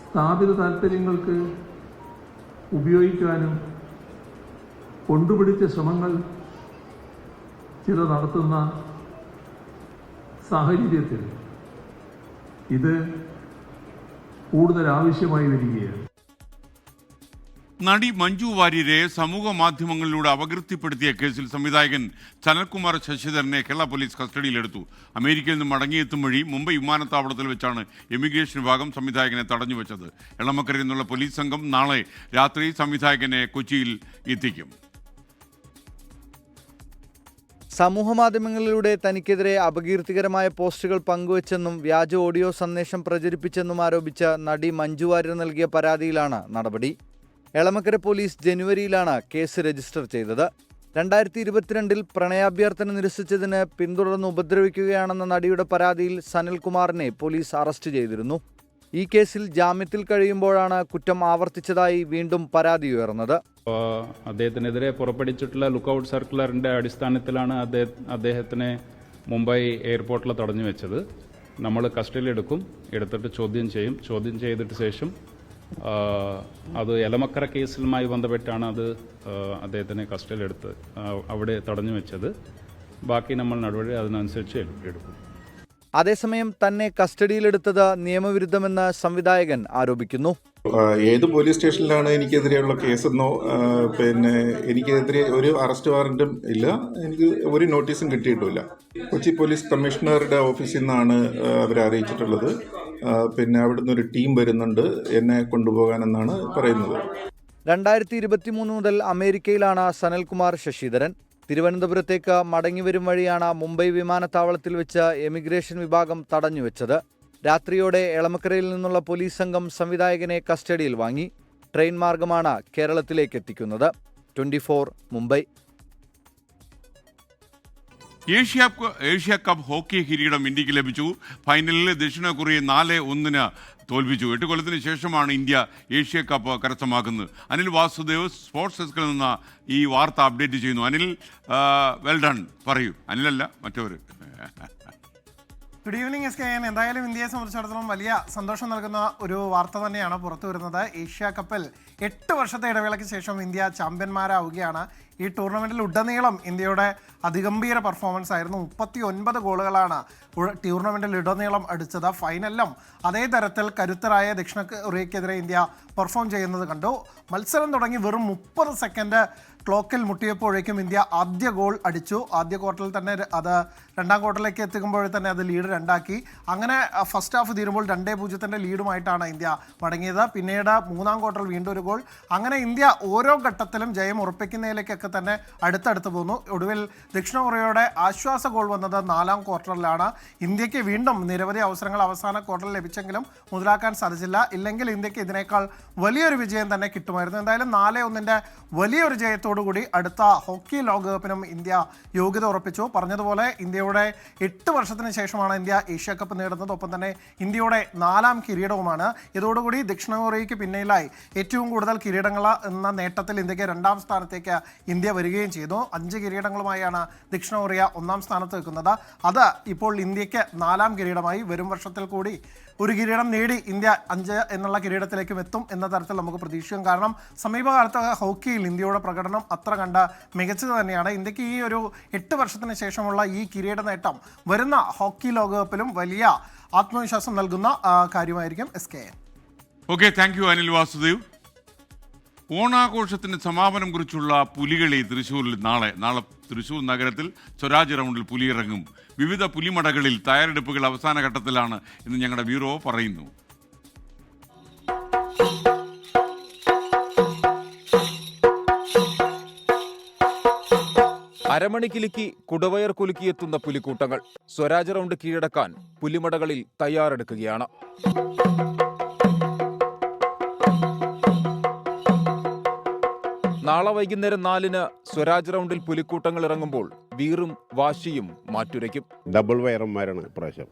സ്ഥാപിത താല്പര്യങ്ങൾക്ക് ഉപയോഗിക്കാനും കൊണ്ടുപിടിച്ച ശ്രമങ്ങൾ ചില നടത്തുന്ന സാഹചര്യത്തിൽ ഇത് കൂടുതൽ ആവശ്യമായി വരികയാണ്. നടി മഞ്ജു വാര്യരെ സമൂഹ മാധ്യമങ്ങളിലൂടെ അപകീർത്തിപ്പെടുത്തിയ കേസിൽ സംവിധായകൻ സനൽകുമാർ ശശിധരനെ കേരള പോലീസ് കസ്റ്റഡിയിലെടുത്തു. അമേരിക്കയിൽ നിന്ന് മടങ്ങിയെത്തും വഴി മുംബൈ വിമാനത്താവളത്തിൽ വെച്ചാണ് ഇമിഗ്രേഷൻ വിഭാഗം സംവിധായകനെ തടഞ്ഞുവെച്ചത്. എളമക്കരയിൽ നിന്നുള്ള പോലീസ് സംഘം നാളെ രാത്രി സംവിധായകനെ കൊച്ചിയിൽ എത്തിക്കും. സമൂഹമാധ്യമങ്ങളിലൂടെ തനിക്കെതിരെ അപകീർത്തികരമായ പോസ്റ്റുകൾ പങ്കുവച്ചെന്നും വ്യാജ ഓഡിയോ സന്ദേശം പ്രചരിപ്പിച്ചെന്നും ആരോപിച്ച നടി മഞ്ജു വാര്യർ നൽകിയ പരാതിയിലാണ് നടപടി. എളമക്കര പോലീസ് ജനുവരിയിലാണ് കേസ് രജിസ്റ്റർ ചെയ്തത്. 2022 പ്രണയാഭ്യർത്ഥന നിരസിച്ചതിന് പിന്തുടർന്ന് ഉപദ്രവിക്കുകയാണെന്ന നടിയുടെ പരാതിയിൽ സനൽകുമാറിനെ പോലീസ് അറസ്റ്റ് ചെയ്തിരുന്നു. ഈ കേസിൽ ജാമ്യത്തിൽ കഴിയുമ്പോഴാണ് കുറ്റം ആവർത്തിച്ചതായി വീണ്ടും പരാതി ഉയർന്നത്. അദ്ദേഹത്തിനെതിരെ പുറപ്പെടുവിച്ചിട്ടുള്ള ലുക്കൌട്ട് സർക്കുലറിൻ്റെ അടിസ്ഥാനത്തിലാണ് അദ്ദേഹത്തിനെ മുംബൈ എയർപോർട്ടിൽ തടഞ്ഞു വെച്ചത്. നമ്മൾ കസ്റ്റഡിയിലെടുക്കും, എടുത്തിട്ട് ചോദ്യം ചെയ്യും. ചോദ്യം ചെയ്തിട്ട് ശേഷം അത് എലമക്കര കേസിലുമായി ബന്ധപ്പെട്ടാണ് അദ്ദേഹത്തിനെ കസ്റ്റഡിയിലെടുത്ത് അവിടെ തടഞ്ഞു വെച്ചത്. ബാക്കി നമ്മൾ നടപടി അതിനനുസരിച്ച് എടുക്കും. അതേസമയം തന്നെ കസ്റ്റഡിയിലെടുത്തത് നിയമവിരുദ്ധമെന്ന് സംവിധായകൻ ആരോപിക്കുന്നു. ഏത് പോലീസ് സ്റ്റേഷനിലാണ് എനിക്കെതിരെയുള്ള കേസെന്നോ എനിക്കെതിരെ ഒരു അറസ്റ്റ് വാറന്റും ഇല്ല, എനിക്ക് ഒരു നോട്ടീസും കിട്ടിയിട്ടുമില്ല. കൊച്ചി പോലീസ് കമ്മീഷണറുടെ ഓഫീസിൽ നിന്നാണ് അവരെ അറിയിച്ചിട്ടുള്ളത്. അവിടുന്ന് ഒരു ടീം വരുന്നുണ്ട് എന്നെ കൊണ്ടുപോകാനെന്നാണ് പറയുന്നത്. 2023 മുതൽ അമേരിക്കയിലാണ് സനൽകുമാർ ശശിധരൻ. തിരുവനന്തപുരത്തേക്ക് മടങ്ങിവരും വഴിയാണ് മുംബൈ വിമാനത്താവളത്തിൽ വെച്ച് എമിഗ്രേഷൻ വിഭാഗം തടഞ്ഞുവെച്ചത്. രാത്രിയോടെ എളമക്കരയിൽ നിന്നുള്ള പോലീസ് സംഘം സംവിധായകനെ കസ്റ്റഡിയിൽ വാങ്ങി. ട്രെയിൻ മാർഗമാണ് കേരളത്തിലേക്ക് എത്തിക്കുന്നത്. 24 മുംബൈ. ഏഷ്യ കപ്പ് ഹോക്കി കിരീടം ഇന്ത്യക്ക് ലഭിച്ചു. ഫൈനലിൽ ദക്ഷിണ കൊറിയയെ 4-1 തോൽപ്പിച്ചു. 8 കൊല്ലത്തിന് ശേഷമാണ് ഇന്ത്യ ഏഷ്യ കപ്പ് കരസ്ഥമാക്കുന്നത്. അനിൽ വാസുദേവ് സ്പോർട്സ് ഡെസ്കിൽ നിന്ന് ഈ വാർത്ത അപ്ഡേറ്റ് ചെയ്യുന്നു. Anil, well done. പറയൂ. അനിലല്ല, മറ്റവർ. Good evening SKN. എന്തായാലും ഇന്ത്യയെ സംബന്ധിച്ചിടത്തോളം വലിയ സന്തോഷം നൽകുന്ന ഒരു വാർത്ത തന്നെയാണ് പുറത്തു വരുന്നത്. ഏഷ്യ കപ്പിൽ 8 വർഷത്തെ ഇടവേളയ്ക്ക് ശേഷം ഇന്ത്യ ചാമ്പ്യന്മാരാവുകയാണ്. ഈ ടൂർണമെൻറ്റിൽ ഉടനീളം ഇന്ത്യയുടെ അതിഗംഭീര പെർഫോമൻസ് ആയിരുന്നു. 39 ഗോളുകളാണ് ടൂർണമെൻറ്റിൽ ഉടനീളം അടിച്ചത്. ഫൈനലിലും അതേ തരത്തിൽ കരുത്തരായ ദക്ഷിണ കൊറിയയ്ക്കെതിരെ ഇന്ത്യ പെർഫോം ചെയ്യുന്നത് കണ്ടു. മത്സരം തുടങ്ങി വെറും 30 സെക്കൻഡ് ക്ലോക്കിൽ മുട്ടിയപ്പോഴേക്കും ഇന്ത്യ ആദ്യ ഗോൾ അടിച്ചു. ആദ്യ ക്വാർട്ടറിൽ തന്നെ അത് രണ്ടാം ക്വാർട്ടറിലേക്ക് എത്തിക്കുമ്പോൾ തന്നെ അത് ലീഡ് 2 അങ്ങനെ ഫസ്റ്റ് ഹാഫ് തീരുമ്പോൾ 2-0 ലീഡുമായിട്ടാണ് ഇന്ത്യ മടങ്ങിയത്. പിന്നീട് മൂന്നാം ക്വാർട്ടറിൽ വീണ്ടും ഒരു ഗോൾ. അങ്ങനെ ഇന്ത്യ ഓരോ ഘട്ടത്തിലും ജയം ഉറപ്പിക്കുന്നതിലേക്കൊക്കെ തന്നെ അടുത്തടുത്ത് പോകുന്നു. ഒടുവിൽ ദക്ഷിണ കൊറിയയുടെ ആശ്വാസ ഗോൾ വന്നത് 4-ാം ക്വാർട്ടറിലാണ്. ഇന്ത്യക്ക് വീണ്ടും നിരവധി അവസരങ്ങൾ അവസാന ക്വാർട്ടറിൽ ലഭിച്ചെങ്കിലും മുതലാക്കാൻ സാധിച്ചില്ല. ഇല്ലെങ്കിൽ ഇന്ത്യക്ക് ഇതിനേക്കാൾ വലിയൊരു വിജയം തന്നെ കിട്ടുമായിരുന്നു. എന്തായാലും 4-1 വലിയൊരു ജയത്തോടുകൂടി അടുത്ത ഹോക്കി ലോകകപ്പിനും ഇന്ത്യ യോഗ്യത ഉറപ്പിച്ചു. പറഞ്ഞതുപോലെ ഇന്ത്യയുടെ 8 വർഷത്തിന് ശേഷമാണ് ഇന്ത്യ ഏഷ്യ കപ്പ് നേടുന്നത്. ഒപ്പം തന്നെ ഇന്ത്യയുടെ 4ാം കിരീടവുമാണ്. ഇതോടുകൂടി ദക്ഷിണ കൊറിയയ്ക്ക് പിന്നിലായി ഏറ്റവും കൂടുതൽ കിരീടങ്ങൾ എന്ന നേട്ടത്തിൽ ഇന്ത്യക്ക് 2ാം സ്ഥാനത്തേക്ക് ഇന്ത്യ വരികയും ചെയ്തു. 5 കിരീടങ്ങളുമായാണ് ദക്ഷിണ കൊറിയ 1ാം സ്ഥാനത്ത് നിൽക്കുന്നത്. അത് ഇപ്പോൾ ഇന്ത്യക്ക് 4ാം കിരീടമായി. വരും വർഷത്തിൽ കൂടി ഒരു കിരീടം നേടി ഇന്ത്യ 5 എന്നുള്ള കിരീടത്തിലേക്കും എത്തും എന്ന തരത്തിൽ നമുക്ക് പ്രതീക്ഷിക്കാം. കാരണം സമീപകാലത്ത് ഹോക്കിയിൽ ഇന്ത്യയുടെ പ്രകടനം അത്ര കണ്ട മികച്ചത് തന്നെയാണ്. ഇന്ത്യക്ക് ഈ ഒരു 8 വർഷത്തിന് ശേഷമുള്ള ഈ കിരീട നേട്ടം വരുന്ന ഹോക്കി ലോകകപ്പിലും വലിയ ആത്മവിശ്വാസം നൽകുന്ന കാര്യമായിരിക്കും. SKN. Okay, thank you Anil Vasudev. ഓണാഘോഷത്തിന് സമാപനം കുറിച്ചുള്ള പുലികളി തൃശ്ശൂരിൽ നാളെ തൃശ്ശൂർ നഗരത്തിൽ സ്വരാജ് റൗണ്ടിൽ പുലിയിറങ്ങും. വിവിധ പുലിമടകളിൽ തയ്യാറെടുപ്പുകൾ അവസാന ഘട്ടത്തിലാണ് എന്ന് ഞങ്ങളുടെ ബ്യൂറോ പറയുന്നു. അരമണിക്കിലുക്കി കുടവയർ കുലുക്കിയെത്തുന്ന പുലിക്കൂട്ടങ്ങൾ സ്വരാജ് റൗണ്ട് കീഴടക്കാൻ പുലിമടകളിൽ തയ്യാറെടുക്കുകയാണ്. നാളെ വൈകുന്നേരം 4-ന് സ്വരാജ് റൗണ്ടിൽ പുലിക്കൂട്ടങ്ങൾ ഇറങ്ങുമ്പോൾ വീറും വാശിയും മാറ്റുരയ്ക്കും. ഡബിൾ വയറന്മാരാണ് ഇപ്രാവശ്യം.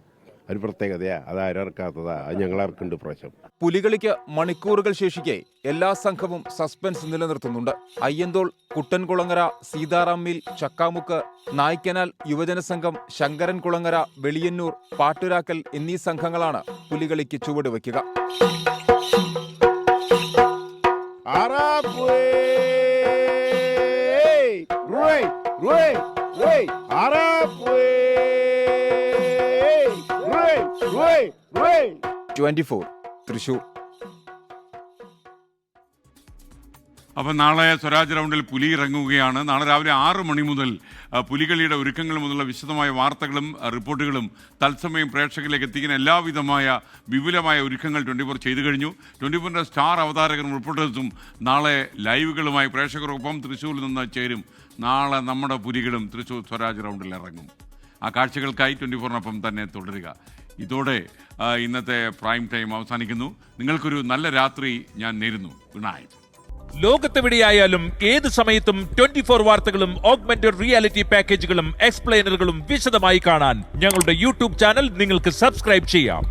ഒരു പ്രത്യേകതയാ, അത് ആരർക്കാത്തതാ, അത് ഞങ്ങളർക്കുണ്ട് പ്രാവശ്യം. പുലികളിക്ക് മണിക്കൂറുകൾ ശേഷിക്കെ എല്ലാ സംഘവും സസ്പെൻസ് നിലനിർത്തുന്നുണ്ട്. അയ്യന്തോൾ, കുട്ടൻകുളങ്ങര, സീതാറാം മിൽ, ചക്കാമുക്ക്, നായ്ക്കനാൽ യുവജന സംഘം, ശങ്കരൻ കുളങ്ങര, വെളിയന്നൂർ, പാട്ടുരാക്കൽ എന്നീ സംഘങ്ങളാണ് പുലികളിക്ക് ചുവടുവയ്ക്കുക. തൃശൂർ. അപ്പം നാളെ സ്വരാജ് റൗണ്ടിൽ പുലി ഇറങ്ങുകയാണ്. നാളെ രാവിലെ 6 മണി മുതൽ പുലികളിയുടെ ഒരുക്കങ്ങൾ മുതലുള്ള വിശദമായ വാർത്തകളും റിപ്പോർട്ടുകളും തത്സമയം പ്രേക്ഷകരിലേക്ക് എത്തിക്കുന്ന എല്ലാവിധമായ വിപുലമായ ഒരുക്കങ്ങൾ 24 ചെയ്തു കഴിഞ്ഞു. 24ൻ്റെ സ്റ്റാർ അവതാരകരും റിപ്പോർട്ടേഴ്സും നാളെ ലൈവുകളുമായി പ്രേക്ഷകർക്കൊപ്പം തൃശ്ശൂരിൽ നിന്ന് ചേരും. നാളെ നമ്മുടെ പുലികളും തൃശ്ശൂർ സ്വരാജ് റൗണ്ടിൽ ഇറങ്ങും. ആ കാഴ്ചകൾക്കായി 24നൊപ്പം തന്നെ തുടരുക. ഇതോടെ ഇന്നത്തെ പ്രൈം ടൈം അവസാനിക്കുന്നു. നിങ്ങൾക്കൊരു നല്ല രാത്രി ഞാൻ നേരുന്നു. Good night. ലോകത്തെവിടെയായാലും ഏത് സമയത്തും 24 വാർത്തകളും ഓഗ്മെന്റഡ് റിയാലിറ്റി പാക്കേജുകളും എക്സ്പ്ലെയിനറുകളും വിശദമായി കാണാൻ ഞങ്ങളുടെ യൂട്യൂബ് ചാനൽ നിങ്ങൾക്ക് സബ്സ്ക്രൈബ് ചെയ്യാം.